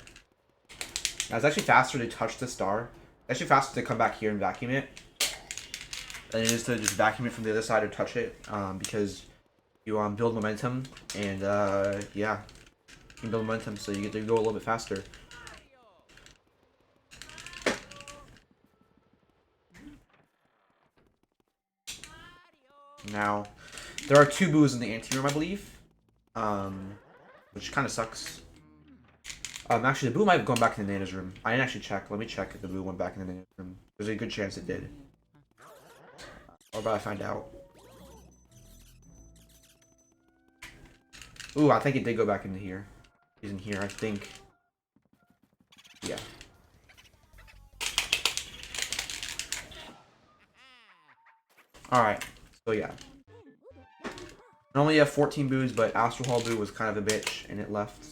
Now, it's actually faster to touch the star. It's actually faster to come back here and vacuum it than it is to just vacuum it from the other side or touch it because you build momentum, and yeah, you can build momentum so you get to go a little bit faster. Now, there are 2 boos in the anteroom, I believe, which kind of sucks. Actually, the boo might have gone back in the Nana's room. I didn't actually check. Let me check if the boo went back in the Nana's room. There's a good chance it did. Or about I find out. Ooh, I think it did go back into here. He's in here, I think. Yeah. Alright, so yeah. Normally you have 14 boos, but Astral Hall Boo was kind of a bitch, and it left.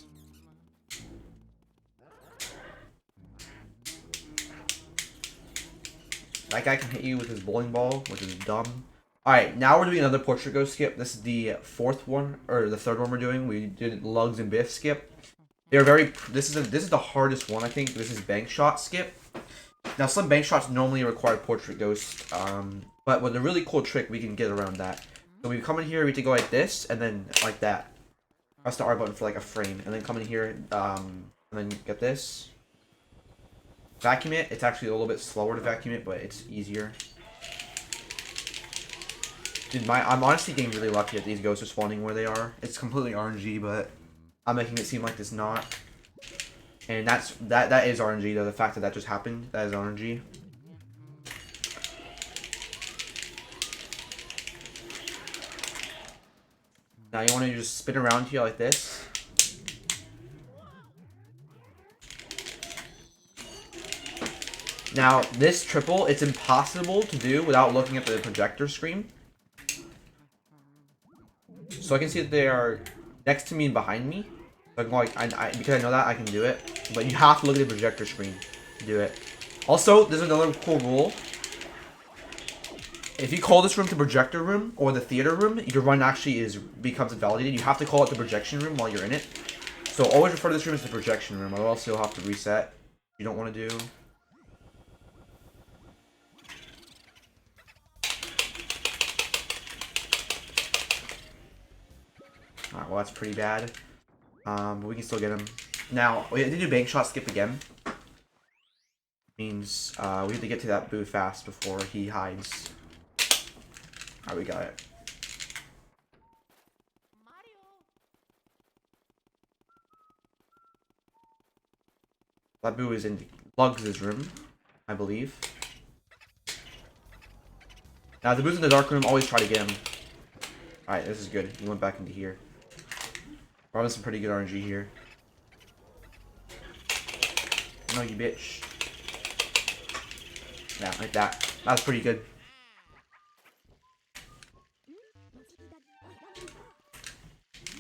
That guy can hit you with his bowling ball, which is dumb. Alright, now we're doing another Portrait Ghost skip. This is the 4th one, or the 3rd one we're doing. We did Lugs and Biff skip. They're very... This is the hardest one, I think. This is Bank Shot skip. Now, some bank shots normally require Portrait Ghost, but with a really cool trick, we can get around that. So we come in here, we have to go like this, and then like that. Press the R button for like a frame, and then come in here, and then get this. Vacuum it. It's actually a little bit slower to vacuum it, but it's easier. Dude, I'm honestly getting really lucky that these ghosts are spawning where they are. It's completely RNG, but I'm making it seem like it's not. And that is RNG though. The fact that just happened, that is RNG. Now you want to just spin around here like this. Now this triple, it's impossible to do without looking at the projector screen. So I can see that they are next to me and behind me. Like, because I know that, I can do it. But you have to look at the projector screen to do it. Also, there's another cool rule. If you call this room the projector room or the theater room, your run actually becomes invalidated. You have to call it the projection room while you're in it. So always refer to this room as the projection room, or else you'll have to reset. You don't want to do. Alright, well that's pretty bad. But we can still get him. Now, we have to do bank shot skip again. Means we have to get to that boo fast before he hides. Alright, we got it. That boo is in Lugs' room, I believe. Now, the boo's in the dark room, always try to get him. Alright, this is good. He went back into here. We're having some pretty good RNG here. No, you bitch. Yeah, like that. That's pretty good.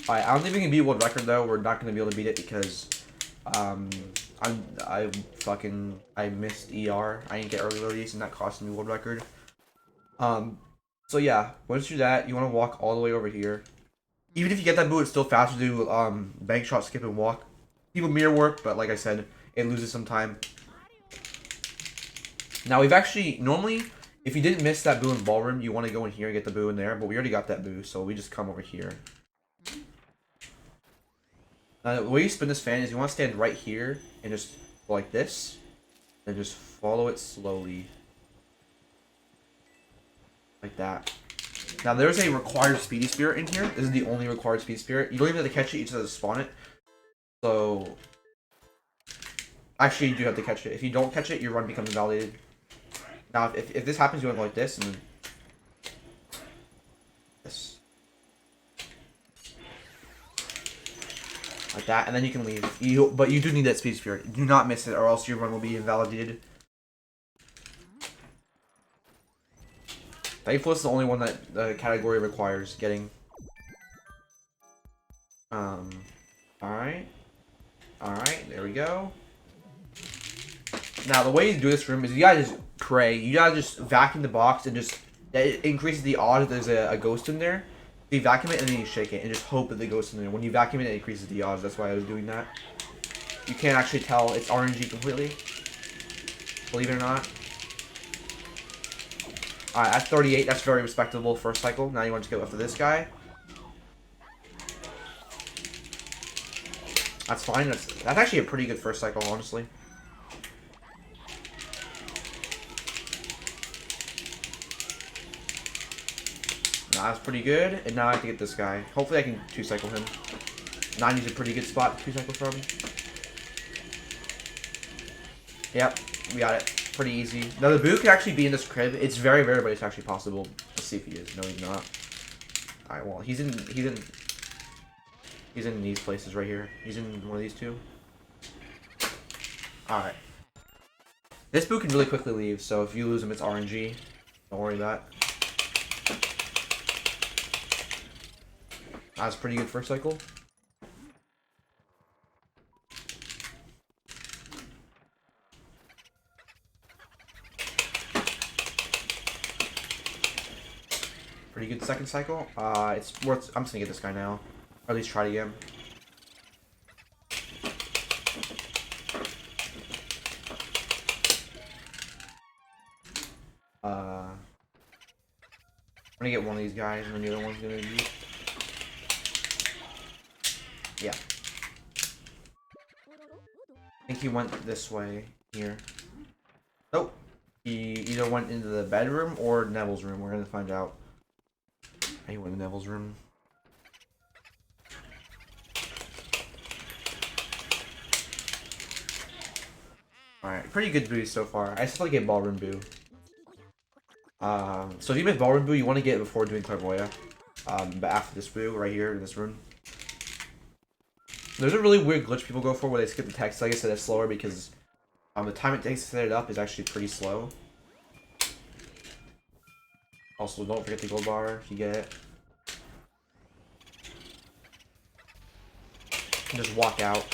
Alright, I don't think we can beat world record though. We're not gonna be able to beat it because I missed ER. I didn't get early release and that cost me world record. So yeah, once you do that, you want to walk all the way over here. Even if you get that boot, it's still faster to do bank shot, skip, and walk. People mirror work, but like I said, it loses some time. Now we've actually, normally, if you didn't miss that boo in ballroom, you want to go in here and get the boo in there, but we already got that boo, so we just come over here. Now the way you spin this fan is you want to stand right here and just go like this, and just follow it slowly. Like that. Now there's a required speedy spirit in here. This is the only required speed spirit. You don't even have to catch it, you just have to spawn it. So actually you do have to catch it. If you don't catch it, your run becomes invalidated. Now if this happens, you want to go like this and then this. Like that, and then you can leave. But you do need that speed spirit. Do not miss it or else your run will be invalidated. Thankfully, it's the only one that the category requires getting. Alright. Alright, there we go. Now, the way you do this room is you gotta just pray. You gotta just vacuum the box and just... It increases the odds that there's a ghost in there. So you vacuum it and then you shake it and just hope that the ghost in there. When you vacuum it, it increases the odds. That's why I was doing that. You can't actually tell it's RNG completely. Believe it or not. Alright, at 38, that's very respectable first cycle. Now you want to go after this guy. That's fine. That's actually a pretty good first cycle, honestly. Nah, that's pretty good. And now I have to get this guy. Hopefully I can 2-cycle him. 90's a pretty good spot to 2-cycle from. Yep, we got it. Pretty easy. Now the Boo could actually be in this crib. It's very rare, but it's actually possible. Let's see if he is. No, he's not. Alright, well, he's in these places right here. He's in one of these two. Alright. This Boo can really quickly leave, so if you lose him, it's RNG. Don't worry about it. That's pretty good first cycle. Pretty good second cycle. It's worth. I'm just gonna get this guy now, or at least try to get him. I'm gonna get one of these guys, and then the other one's gonna be. Yeah. I think he went this way here. Nope. He either went into the bedroom or Neville's room. We're gonna find out. He went to Neville's room. Alright, pretty good boost so far. I still get Ballroom Boo. So if you miss Ballroom Boo, you want to get it before doing Clairvoyant. But after this Boo, right here in this room. There's a really weird glitch people go for where they skip the text. Like I said, it's slower because the time it takes to set it up is actually pretty slow. Also, don't forget the gold bar if you get it. And just walk out.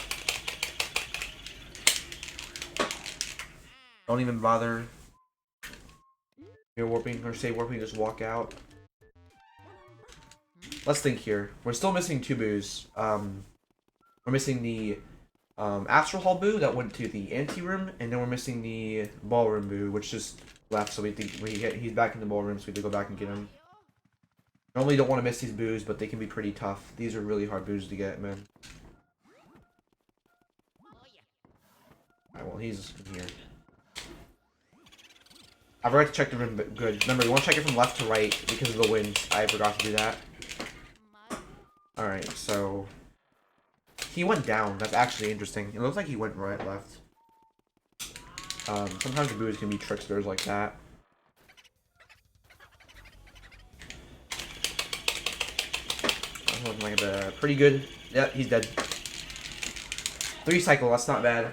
Don't even bother. You're warping or say warping, just walk out. Let's think here. We're still missing 2 boos. We're missing the Astral Hall Boo that went to the anteroom, and then we're missing the Ballroom Boo, which just left. So he's back in the ballroom, so we have to go back and get him. Normally, don't want to miss these boos, but they can be pretty tough. These are really hard boos to get, man. Alright, well, he's here. I forgot to check the room good. Remember, you want to check it from left to right because of the wind. I forgot to do that. Alright, so he went down. That's actually interesting. It looks like he went right, left. Sometimes the boos can be tricksters like that. Like pretty good. Yep, he's dead. 3 cycle, that's not bad.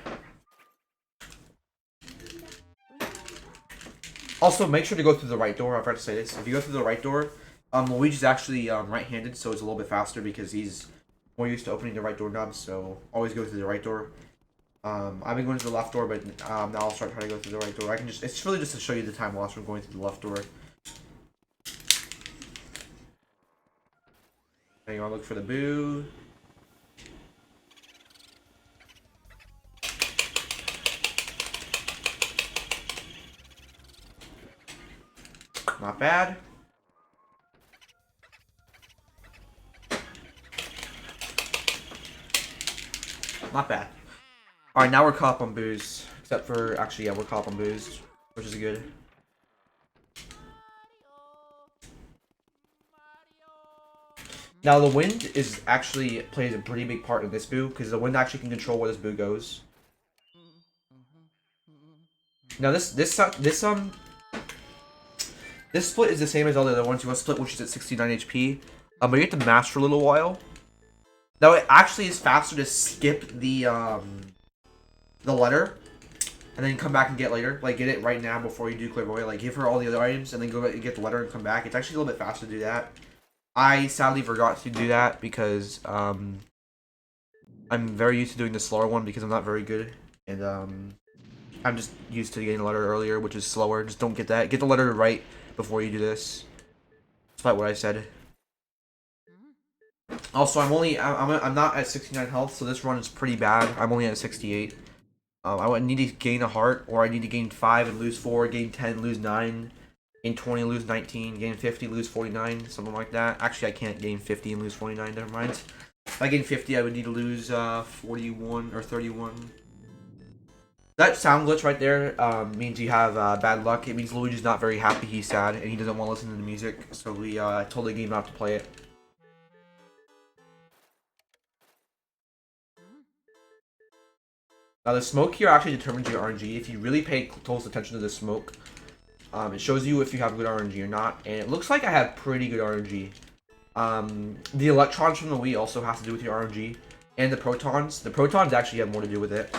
Also, make sure to go through the right door. I forgot to say this. If you go through the right door, Luigi's actually right-handed, so it's a little bit faster because he's more used to opening the right door knobs. So always go through the right door. I've been going to the left door, but now I'll start trying to go through the right door. It's really just to show you the time lost from going through the left door. Now you want to look for the boo. Not bad. Not bad. Alright, now we're caught up on boos. Except for, actually, yeah, we're caught up on boos, which is good. Now, the wind is actually plays a pretty big part in this boo, because the wind actually can control where this boo goes. Now, this split is the same as all the other ones. You want to split, which is at 69 HP. But you have to mash for a little while. Now, it actually is faster to skip the letter, and then come back and get later. Like, get it right now before you do Clairvoyant. Like, give her all the other items, and then go and get the letter and come back. It's actually a little bit faster to do that. I sadly forgot to do that because I'm very used to doing the slower one because I'm not very good, and I'm just used to getting the letter earlier, which is slower. Just don't get that. Get the letter right before you do this. Despite what I said. Also, I'm not at 69 health, so this run is pretty bad. I'm only at 68. I would need to gain a heart, or I need to gain 5 and lose 4, gain 10, lose 9, gain 20, lose 19, gain 50, lose 49, something like that. Actually, I can't gain 50 and lose 49, never mind. If I gain 50, I would need to lose 41 or 31. That sound glitch right there means you have bad luck. It means Luigi's not very happy, he's sad, and he doesn't want to listen to the music. So we told the game not to play it. Now the smoke here actually determines your RNG. If you really pay close attention to the smoke, it shows you if you have good RNG or not. And it looks like I have pretty good RNG. The electrons from the Wii also has to do with your RNG. And the protons. The protons actually have more to do with it.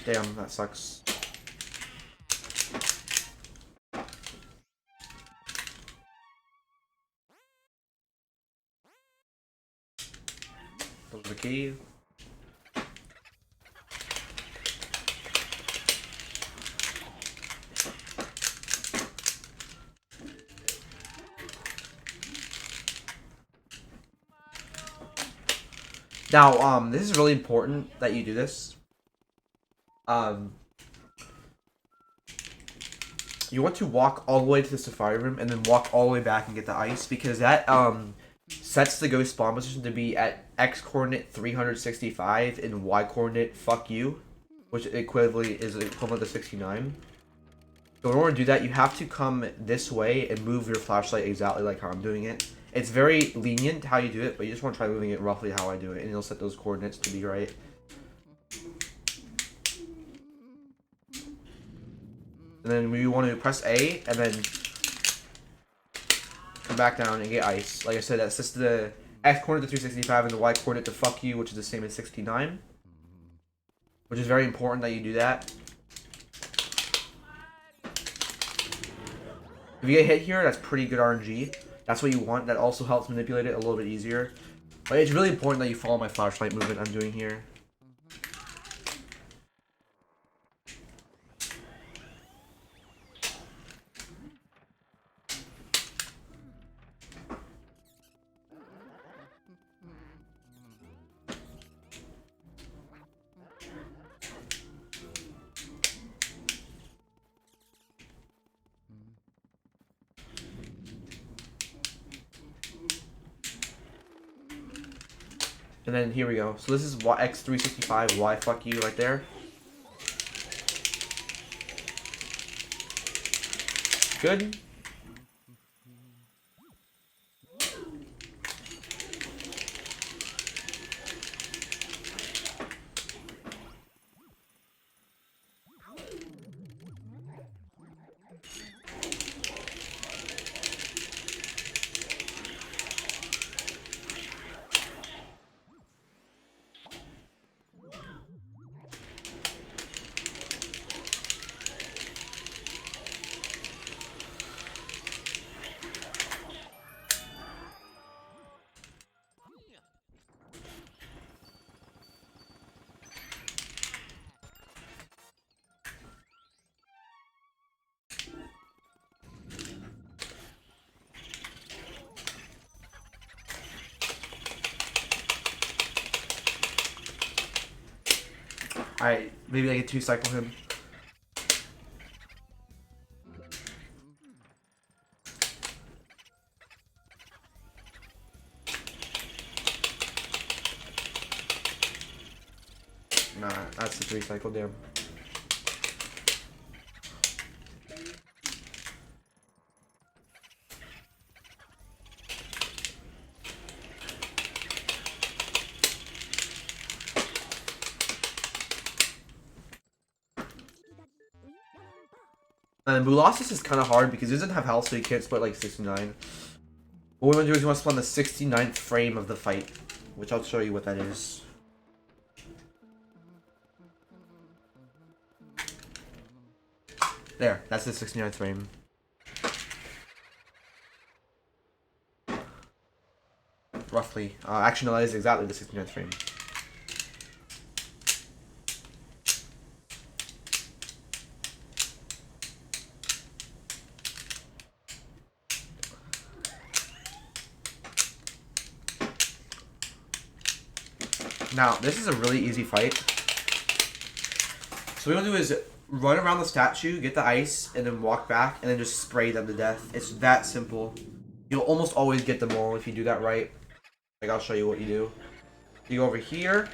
Damn, that sucks. Those are the key. Now, this is really important that you do this. You want to walk all the way to the safari room and then walk all the way back and get the ice, because that sets the ghost spawn position to be at X coordinate 365 and Y coordinate fuck you, which equivalently is equivalent to 69. So in order to do that, you have to come this way and move your flashlight exactly like how I'm doing it. It's very lenient how you do it, but you just want to try moving it roughly how I do it, and you'll set those coordinates to be right. And then we want to press A, and then come back down and get ice. Like I said, that sets the X coordinate to 365 and the Y coordinate to fuck you, which is the same as 69. Which is very important that you do that. If you get hit here, that's pretty good RNG. That's what you want. That also helps manipulate it a little bit easier. But it's really important that you follow my flashlight movement I'm doing here. And then here we go. So this is X365, Y fuck you right there. Good. Alright, maybe I get 2-cycle him. Nah, that's the 3-cycle, damn. And Mulasis is kind of hard because he doesn't have health, so he can't split like 69. What we want to do is we want to split on the 69th frame of the fight, which I'll show you what that is. There, that's the 69th frame. Roughly. Actually, no, that is exactly the 69th frame. Now, this is a really easy fight. So what we're gonna do is run around the statue, get the ice, and then walk back, and then just spray them to death. It's that simple. You'll almost always get them all if you do that right. Like, I'll show you what you do. You go over here,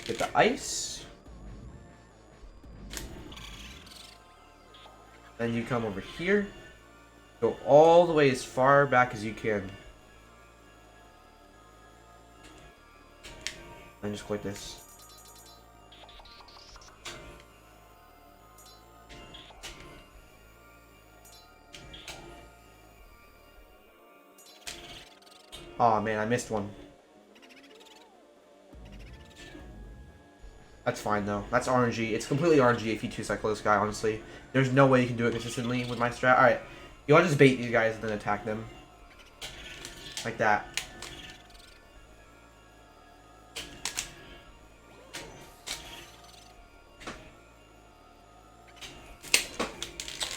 get the ice, then you come over here, go all the way as far back as you can, and just click this. Aw, man, I missed one. That's fine, though. That's RNG. It's completely RNG if you 2-cycle this guy, honestly. There's no way you can do it consistently with my strat. Alright, you want to just bait these guys and then attack them. Like that.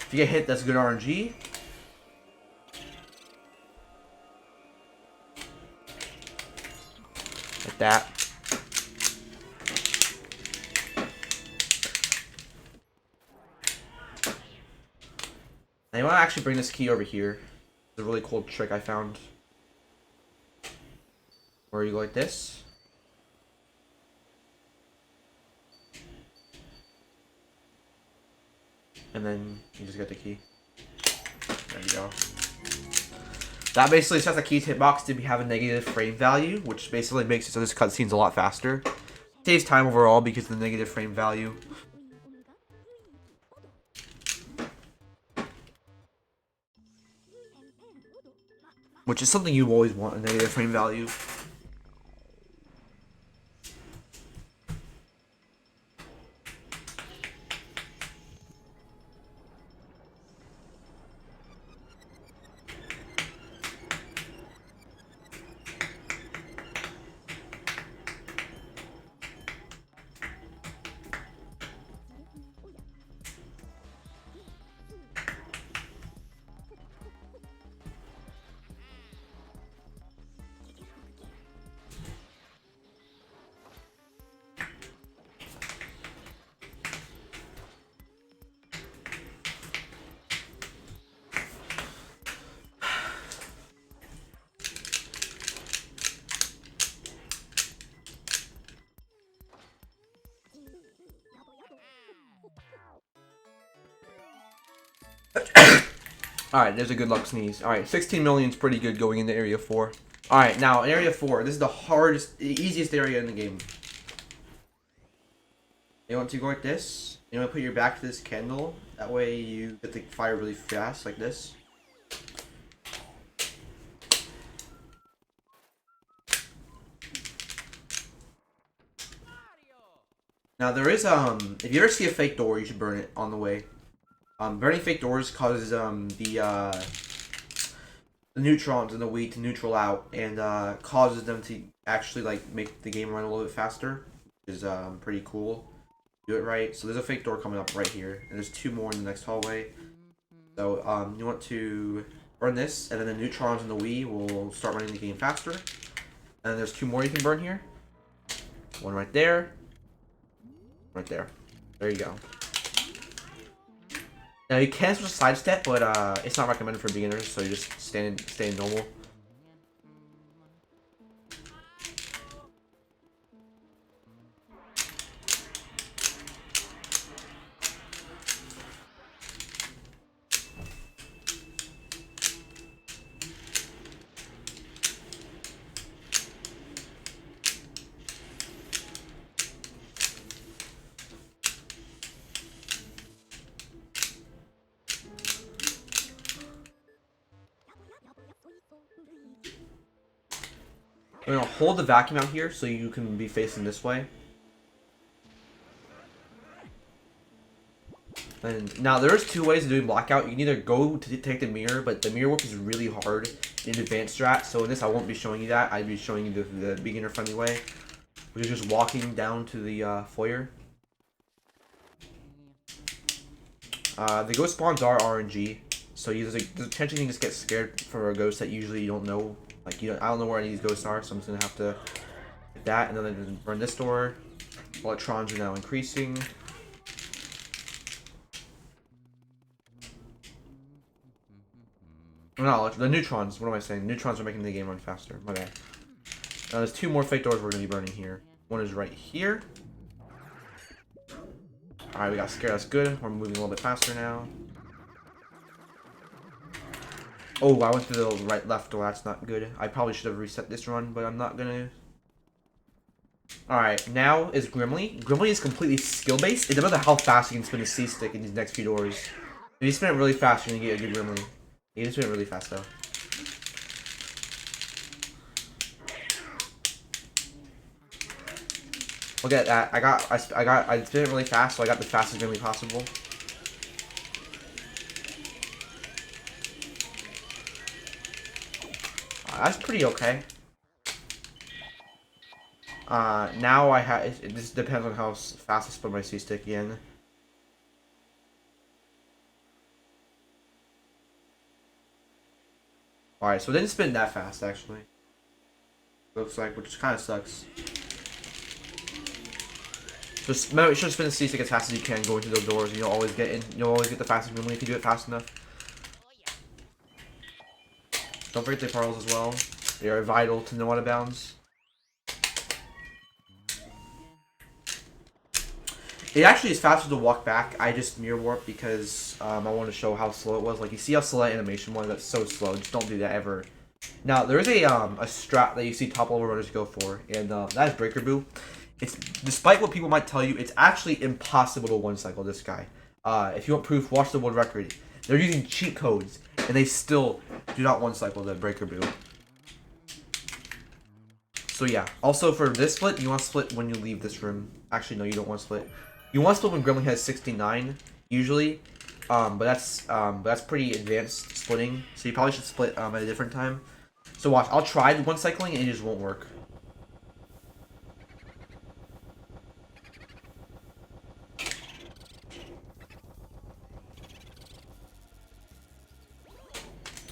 If you get hit, that's good RNG. Like that. Now you want to actually bring this key over here. It's a really cool trick I found. Where you go like this. And then you just get the key. There you go. That basically sets the key's hitbox to have a negative frame value, which basically makes it so this cutscene's a lot faster. Saves time overall because of the negative frame value. Which is something you always want, a negative frame value. Alright, there's a good luck sneeze. Alright, 16 million is pretty good going into Area 4. Alright, now in Area 4, this is the hardest, the easiest area in the game. You want to go like this. You want to put your back to this candle. That way you get the fire really fast, like this. Now there is, if you ever see a fake door, you should burn it on the way. Burning fake doors causes the neutrons in the Wii to neutral out and causes them to actually like make the game run a little bit faster, which is pretty cool. Do it right. So there's a fake door coming up right here, and there's 2 more in the next hallway. So you want to burn this, and then the neutrons in the Wii will start running the game faster. And then there's 2 more you can burn here. One right there. Right there. There you go. Now you can switch to sidestep, but it's not recommended for beginners, so you just stay normal. We're gonna hold the vacuum out here so you can be facing this way. And now there's 2 ways of doing blackout. You can either go to take the mirror, but the mirror whip is really hard in advanced strat. So in this, I won't be showing you that. I'd be showing you the beginner friendly way, which is just walking down to the foyer. The ghost spawns are RNG, so there's a chance you can just get scared for a ghost that usually you don't know. Like I don't know where any of these ghosts are, so I'm just gonna have to like that, and then burn this door. Electrons are now increasing. No, the neutrons. What am I saying? Neutrons are making the game run faster. My bad. Now there's 2 more fake doors we're gonna be burning here. One is right here. Alright, we got scared. That's good. We're moving a little bit faster now. Oh, I went to the left door. That's not good. I probably should have reset this run, but I'm not gonna. Alright, now is Grimly. Grimly is completely skill-based. It doesn't matter how fast you can spin a C-stick in these next few doors. If you spin it really fast, you're gonna get a good Grimly. You can spin it really fast, though. Look at that. I spin it really fast, so I got the fastest Grimly possible. That's pretty okay. Now I have. It just depends on how fast I spin my C-stick again. Alright, so it didn't spin that fast, actually. Looks like, which kind of sucks. Just remember, you should spin the C-stick as fast as you can going through those doors. You'll always get in. You'll always get the fastest movement if you do it fast enough. Don't forget the pearls as well. They are vital to know out of bounds. It actually is faster to walk back. I just mirror warp because I want to show how slow it was. Like, you see how slow that animation was? That's so slow. Just don't do that ever. Now, there is a strat that you see top level runners go for, and that is Breaker Boo. It's, despite what people might tell you, it's actually impossible to one-cycle this guy. If you want proof, watch the world record. They're using cheat codes, and they still do not one-cycle the Breaker Boo. So yeah. Also, for this split, you want to split when you leave this room. Actually, no, you don't want to split. You want to split when Gremlin has 69, usually. But that's pretty advanced splitting. So you probably should split at a different time. So watch, I'll try one cycling and it just won't work.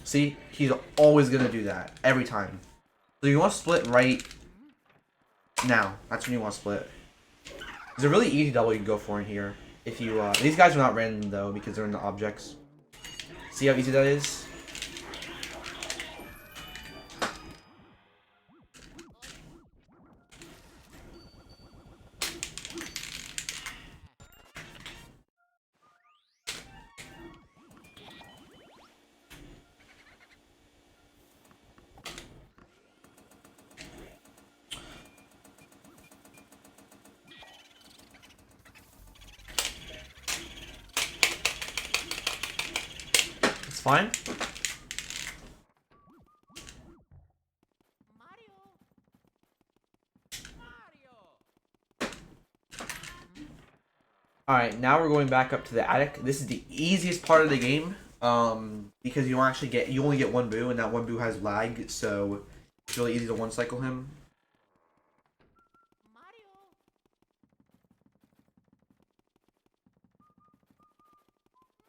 See, he's always gonna do that every time. So you want to split right now. That's when you want to split. There's a really easy double you can go for in here. If you these guys are not random though because they're in the objects. See how easy that is? It's fine. Alright, now we're going back up to the attic. This is the easiest part of the game. Because you only get one boo, and that one boo has lag, so it's really easy to one cycle him.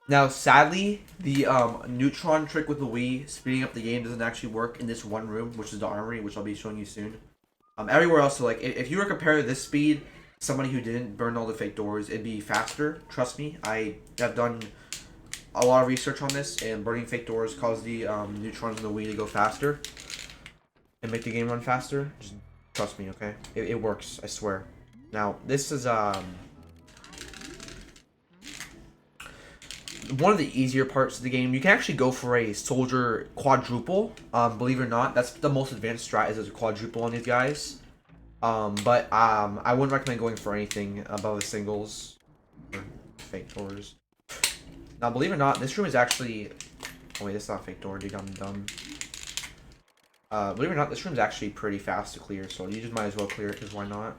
Now, sadly, the neutron trick with the Wii speeding up the game doesn't actually work in this one room, which is the armory, which I'll be showing you soon. Everywhere else, so like if you were to compare this speed to somebody who didn't burn all the fake doors, it'd be faster. Trust me, I have done a lot of research on this, and burning fake doors cause the neutrons in the Wii to go faster and make the game run faster. Just trust me, okay? It works, I swear. Now, this is one of the easier parts of the game. You can actually go for a soldier quadruple. Believe it or not, that's the most advanced strat, is a quadruple on these guys. But I wouldn't recommend going for anything above the singles or fake doors. Now, believe it or not, this room is actually. Oh wait, that's not a fake door, dude. I'm dumb. Believe it or not, this room's actually pretty fast to clear, so you just might as well clear it, because why not?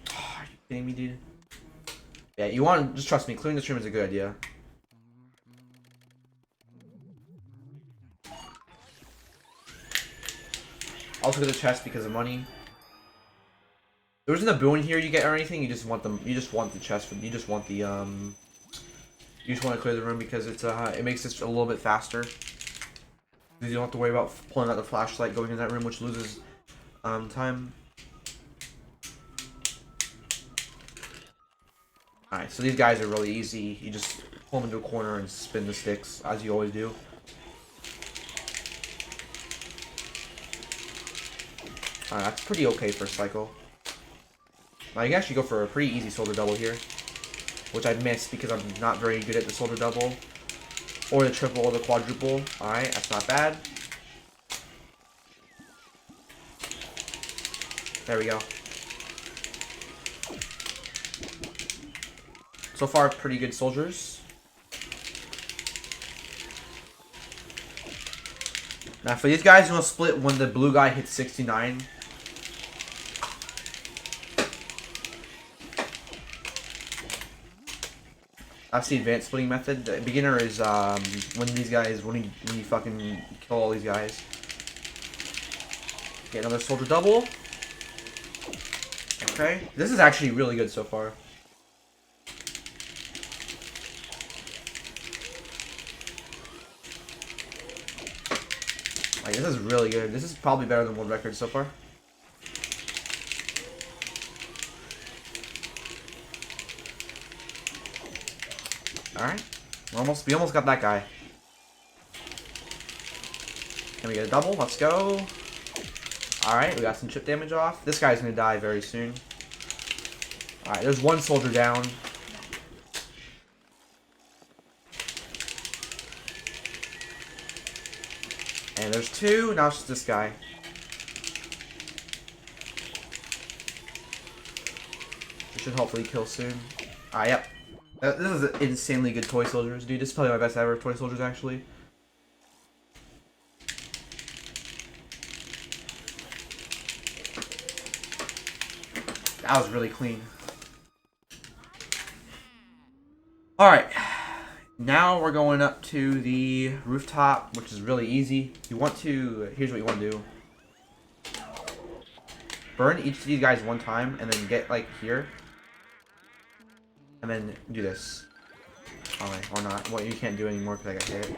Are you kidding me, dude? Yeah, you want to just trust me. Clearing this room is a good idea. Also get the chest because of money. There isn't a boon here you get or anything. You just want them. You just want the chest. You just want the You just want to clear the room because it makes this a little bit faster. You don't have to worry about pulling out the flashlight going in that room, which loses time. Alright, so these guys are really easy. You just pull them into a corner and spin the sticks, as you always do. Alright, that's pretty okay for a cycle. Now you can actually go for a pretty easy soldier double here, which I missed because I'm not very good at the soldier double, or the triple or the quadruple. Alright, that's not bad. There we go. So far, pretty good soldiers. Now for these guys, you want to split when the blue guy hits 69. That's the advanced splitting method. The beginner is when you fucking kill all these guys. Get another soldier double. Okay, this is actually really good so far. Like, this is really good. This is probably better than world record so far. Alright. We almost got that guy. Can we get a double? Let's go. Alright, we got some chip damage off. This guy's gonna die very soon. Alright, there's one soldier down. And there's two. Now it's just this guy. We should hopefully kill soon. Ah, yep. This is insanely good toy soldiers, dude. This is probably my best ever toy soldiers, actually. That was really clean. Alright. Now we're going up to the rooftop, which is really easy. You want to... Here's what you want to do. Burn each of these guys one time, and then get, like, here. And then do this. Alright, or not. Well, you can't do it anymore because I got hit.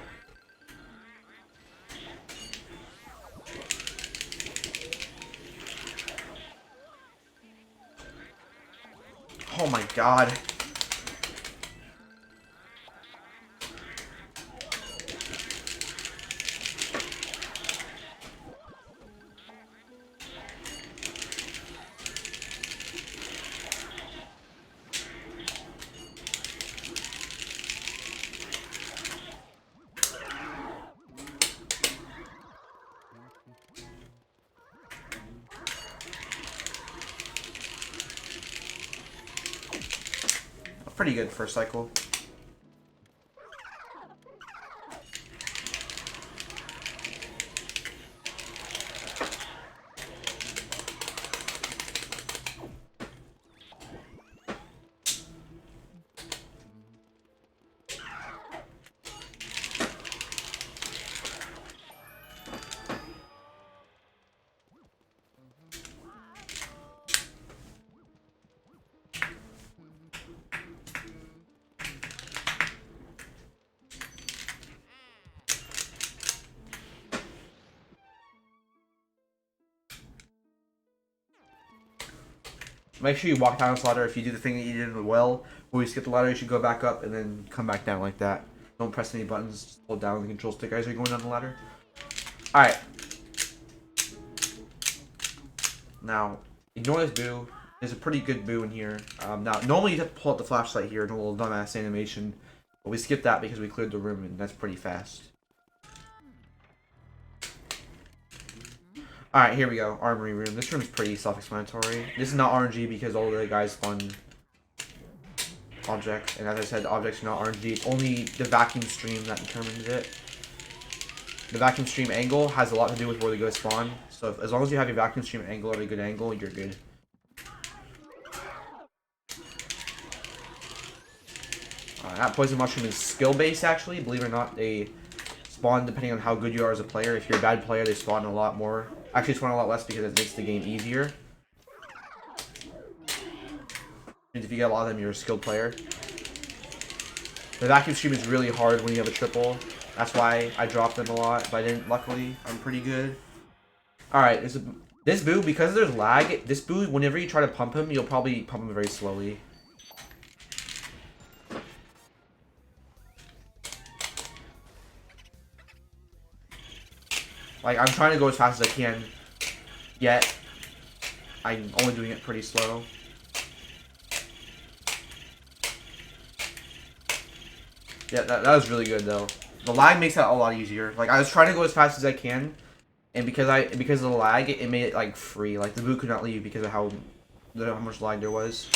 Oh my god. Pretty good first cycle. Make sure you walk down this ladder. If you do the thing that you did in the well, where you skip the ladder, you should go back up and then come back down like that. Don't press any buttons, just hold down the control stick as you're going down the ladder. Alright. Now, ignore this boo. There's a pretty good boo in here. Now, normally you have to pull out the flashlight here and a little dumbass animation. But we skipped that because we cleared the room and that's pretty fast. Alright, here we go. Armory room. This room is pretty self-explanatory. This is not RNG because all the guys spawn objects. And as I said, objects are not RNG. It's only the vacuum stream that determines it. The vacuum stream angle has a lot to do with where the guys spawn. So as long as you have your vacuum stream angle at a good angle, you're good. That poison mushroom is skill-based, actually. Believe it or not, they spawn depending on how good you are as a player. If you're a bad player, they spawn a lot more. Actually, spawn a lot less because it makes the game easier. If you get a lot of them, you're a skilled player. The vacuum stream is really hard when you have a triple. That's why I dropped them a lot, but I didn't. Luckily, I'm pretty good. Alright, this Boo, because there's lag, this Boo, whenever you try to pump him, you'll probably pump him very slowly. Like, I'm trying to go as fast as I can, yet I'm only doing it pretty slow. Yeah, that was really good though. The lag makes that a lot easier. Like, I was trying to go as fast as I can, and because of the lag, it made it like free. Like, the Boo could not leave because of how much lag there was.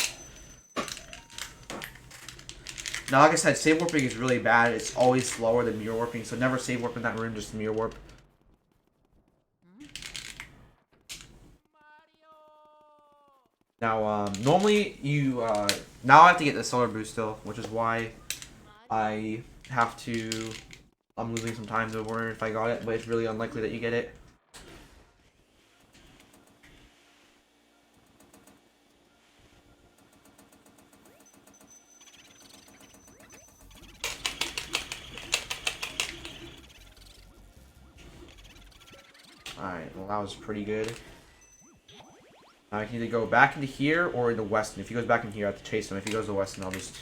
Now, like I said, save warping is really bad. It's always slower than mirror warping, so never save warp in that room, just mirror warp. Now, normally you, now I have to get the solar boost still, which is why I have to, I'm losing some time to wonder if I got it, but it's really unlikely that you get it. Alright, well that was pretty good. Now I can either go back into here or into Weston. If he goes back in here, I have to chase him. If he goes to Weston, I'll just...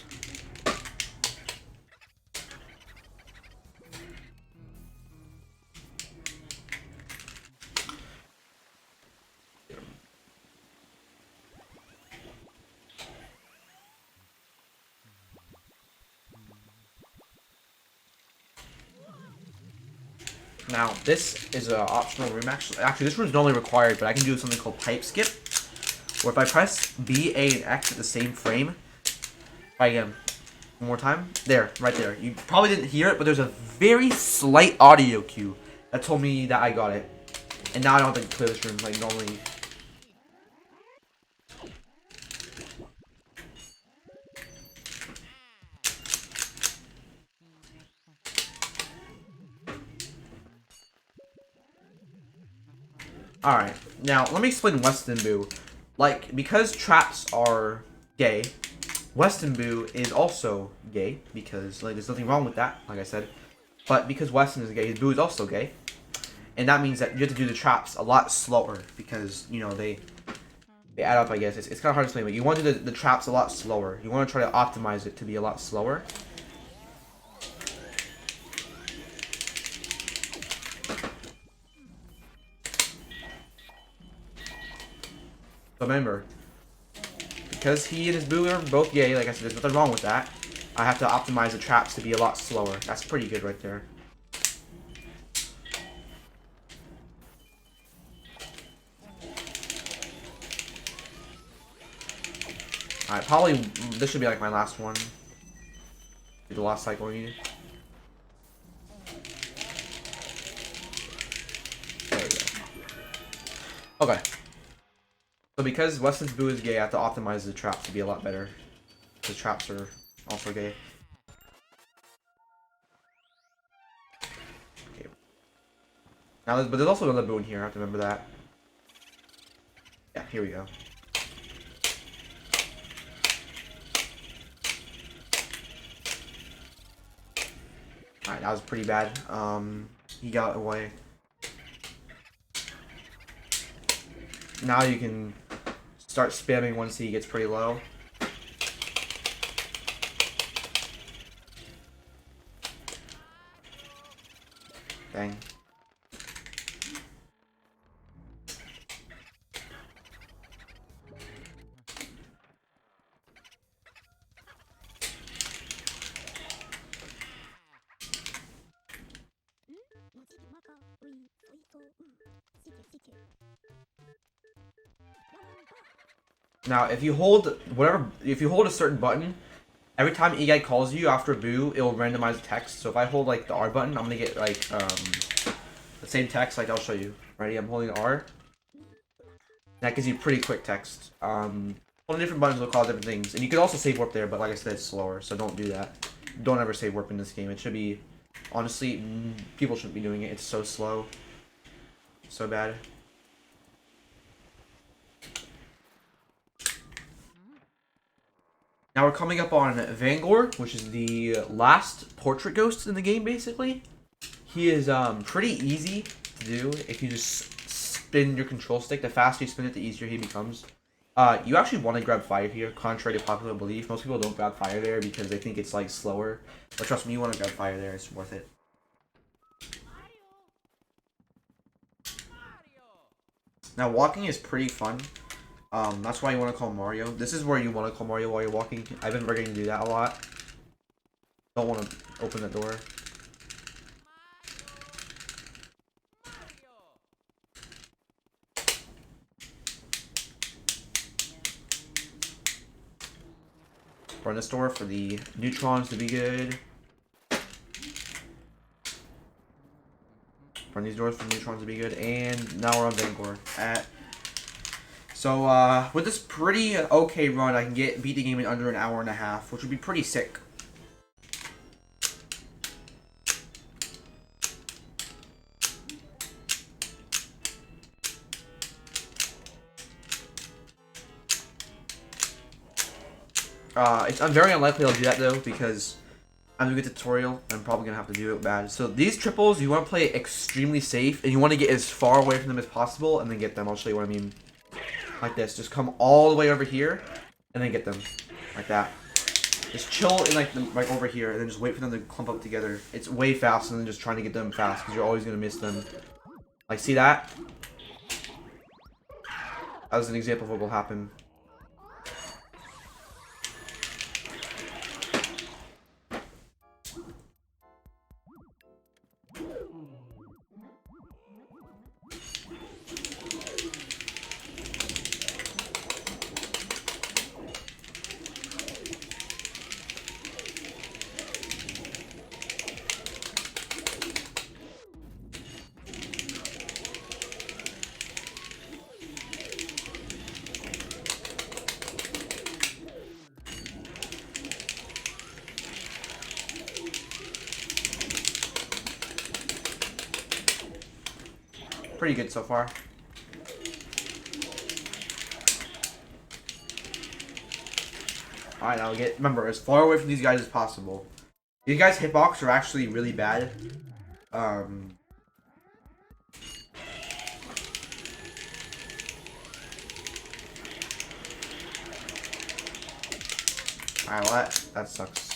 Now, this is an optional room, actually. Actually, this room's normally required, but I can do something called pipe skip. Where if I press B, A, and X at the same frame... Try again. One more time. There, right there. You probably didn't hear it, but there's a very slight audio cue that told me that I got it. And now I don't have to clear this room like normally. Alright, now let me explain Weston Boo. Like, because traps are gay, Weston Boo is also gay, because like there's nothing wrong with that, like I said. But because Weston is gay, his Boo is also gay. And that means that you have to do the traps a lot slower, because, you know, they add up, I guess. It's kind of hard to explain, but you want to do the traps a lot slower. You want to try to optimize it to be a lot slower. So remember, because he and his Boo are both gay, like I said, there's nothing wrong with that. I have to optimize the traps to be a lot slower. That's pretty good right there. Alright, probably, this should be like my last one. Do the last cycle we need. There we go. Okay. So because Weston's Boo is gay, I have to optimize the traps to be a lot better. The traps are also gay. Okay. Now, but there's also another Boo in here, I have to remember that. Yeah, here we go. Alright, that was pretty bad. He got away. Now you can start spamming once he gets pretty low. Dang. Now, if you hold a certain button, every time E-Guy calls you after Boo, it will randomize the text. So if I hold like the R button, I'm gonna get like the same text. Like I'll show you. Ready? I'm holding R. That gives you pretty quick text. Holding different buttons will cause different things, and you can also save warp there. But like I said, it's slower, so don't do that. Don't ever save warp in this game. It should be, honestly, people shouldn't be doing it. It's so slow, so bad. Now we're coming up on Vangor, which is the last portrait ghost in the game, basically. He is pretty easy to do if you just spin your control stick. The faster you spin it, the easier he becomes. You actually want to grab fire here, contrary to popular belief. Most people don't grab fire there because they think it's like slower. But trust me, you want to grab fire there. It's worth it. Now walking is pretty fun. That's why you want to call Mario. This is where you want to call Mario while you're walking. I've been forgetting to do that a lot. Don't want to open the door. Run this door for the neutrons to be good. Run these doors for the neutrons to be good. And now we're on Vangor. So with this pretty okay run, I can beat the game in under an hour and a half, which would be pretty sick. It's very unlikely I'll do that though, because I'm doing a tutorial and I'm probably gonna have to do it bad. So these triples, you want to play extremely safe and you want to get as far away from them as possible and then get them. I'll show you what I mean. Like this, just come all the way over here and then get them, like that. Just chill in like over here and then just wait for them to clump up together. It's way faster than just trying to get them fast because you're always gonna miss them. Like, see that? That was an example of what will happen. Pretty good so far. Alright, now remember, as far away from these guys as possible. These guys' hitbox are actually really bad. Alright, well, that sucks.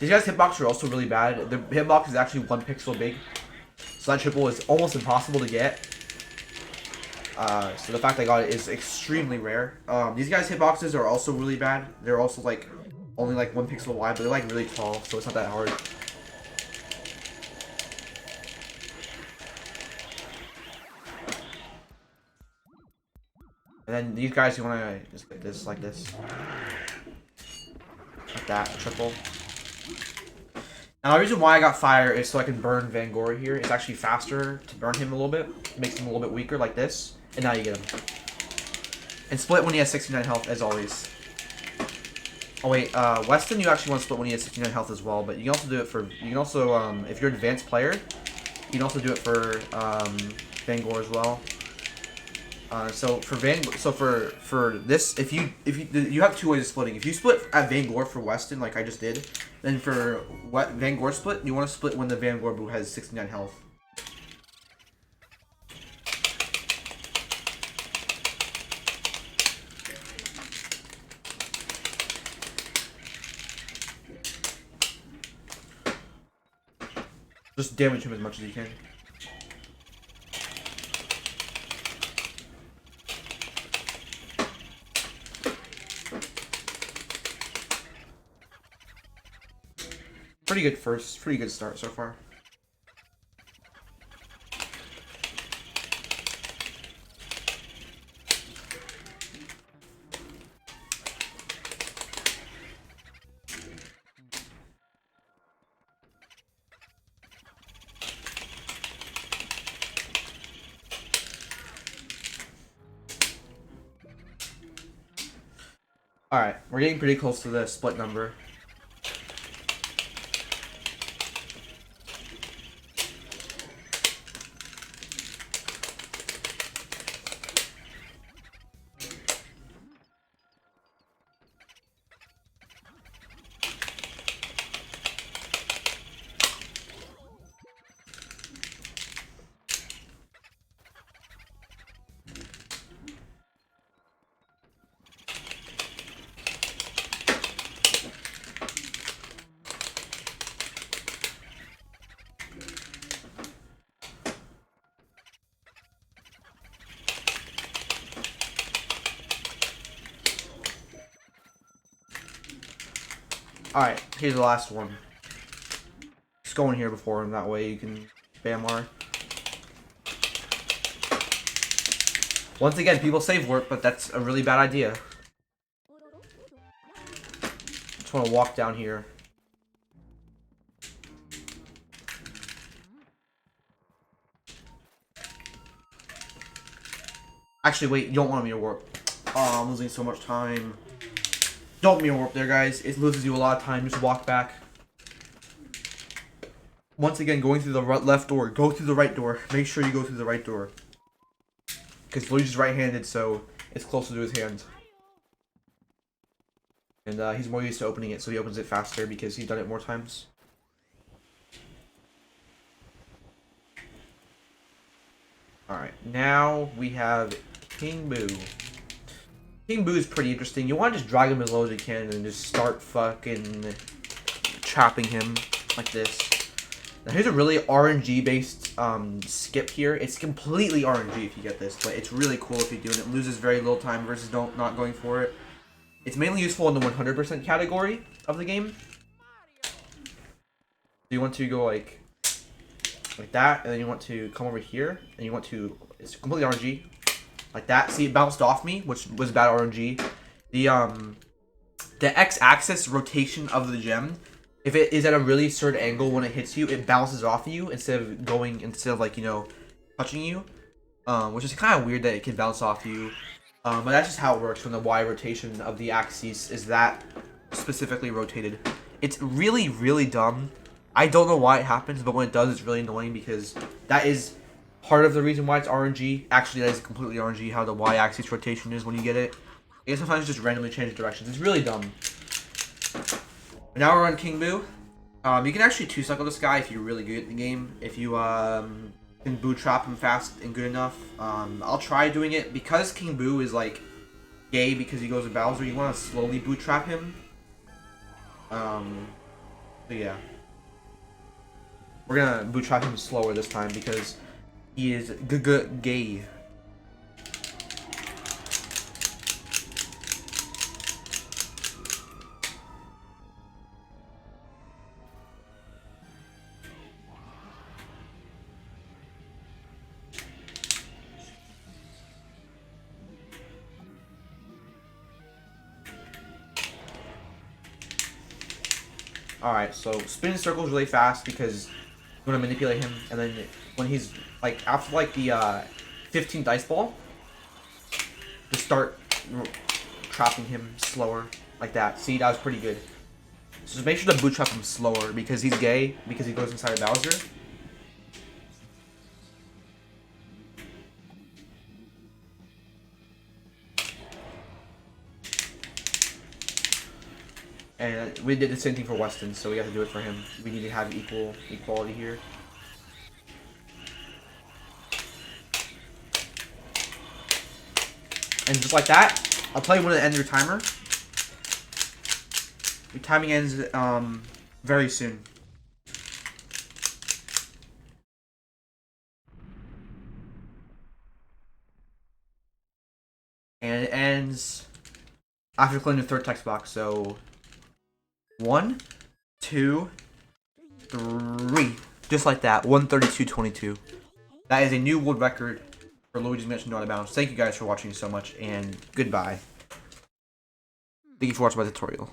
These guys' hitbox are also really bad. The hitbox is actually 1 pixel big. So that triple is almost impossible to get. So the fact I got it is extremely rare. These guys' hitboxes are also really bad. They're also like only like 1 pixel wide, but they're like really tall, so it's not that hard. And then these guys, you want to just get this like this. Like that, triple. Now the reason why I got fire is so I can burn Vangor here. It's actually faster to burn him a little bit. It makes him a little bit weaker like this. And now you get him. And split when he has 69 health as always. Oh wait, Weston you actually want to split when he has 69 health as well, but you can also do it for, you can also, if you're an advanced player, you can also do it for Vangor as well. So for this, if you have 2 ways of splitting. If you split at Vangor for Weston, like I just did, then for Vangor split, you want to split when the Vangor Boo has 69 health. Just damage him as much as you can. Pretty good start so far. Alright, we're getting pretty close to the split number. Alright, here's the last one. Just go in here before him, that way you can spam R. Once again, people save warp, but that's a really bad idea. Just want to walk down here. Actually, wait, you don't want me to warp. Oh, I'm losing so much time. Don't want me to warp there, guys. It loses you a lot of time. Just walk back. Once again, going through the left door. Go through the right door. Make sure you go through the right door. Because Luigi's right-handed, so it's closer to his hand. And he's more used to opening it, so he opens it faster because he's done it more times. Alright, now we have King Boo. King Boo is pretty interesting. You want to just drag him as low as you can and just start fucking chopping him like this. Now here's a really RNG based skip here. It's completely RNG if you get this, but it's really cool if you do, and it loses very little time versus not going for it. It's mainly useful in the 100% category of the game. So you want to go like that, and then you want to come over here, and you want to, it's completely RNG, like that. See, it bounced off me, which was bad RNG. The x-axis rotation of the gem, if it is at a really certain angle when it hits you, it bounces off of you instead of like, you know, touching you, which is kind of weird that it can bounce off you. But that's just how it works when the Y rotation of the axis is that specifically rotated. It's really, really dumb. I don't know why it happens, but when it does, it's really annoying because that is part of the reason why it's RNG. Actually, that is completely RNG, how the Y-axis rotation is when you get it. It sometimes just randomly changes directions. It's really dumb. Now we're on King Boo. You can actually two-cycle this guy if you're really good at the game. If you can boo trap him fast and good enough. I'll try doing it. Because King Boo is like gay because he goes to Bowser, you want to slowly boo trap him. So yeah. We're gonna boot trap him slower this time because he is gay. Alright, so spin in circles really fast because you want to manipulate him, and then when he's like after like the 15 dice ball, just start trapping him slower like that. See, that was pretty good. So just make sure to boot trap him slower because he's gay, because he goes inside of Bowser. And we did the same thing for Weston, so we have to do it for him. We need to have equality here. And just like that, I'll tell you when to end your timer. Your timing ends very soon. And it ends after clearing the third text box, so 1, 2, 3. Just like that. 132.22. That is a new world record for Luigi's Mansion Out of Bounds. Thank you guys for watching so much, and goodbye. Thank you for watching my tutorial.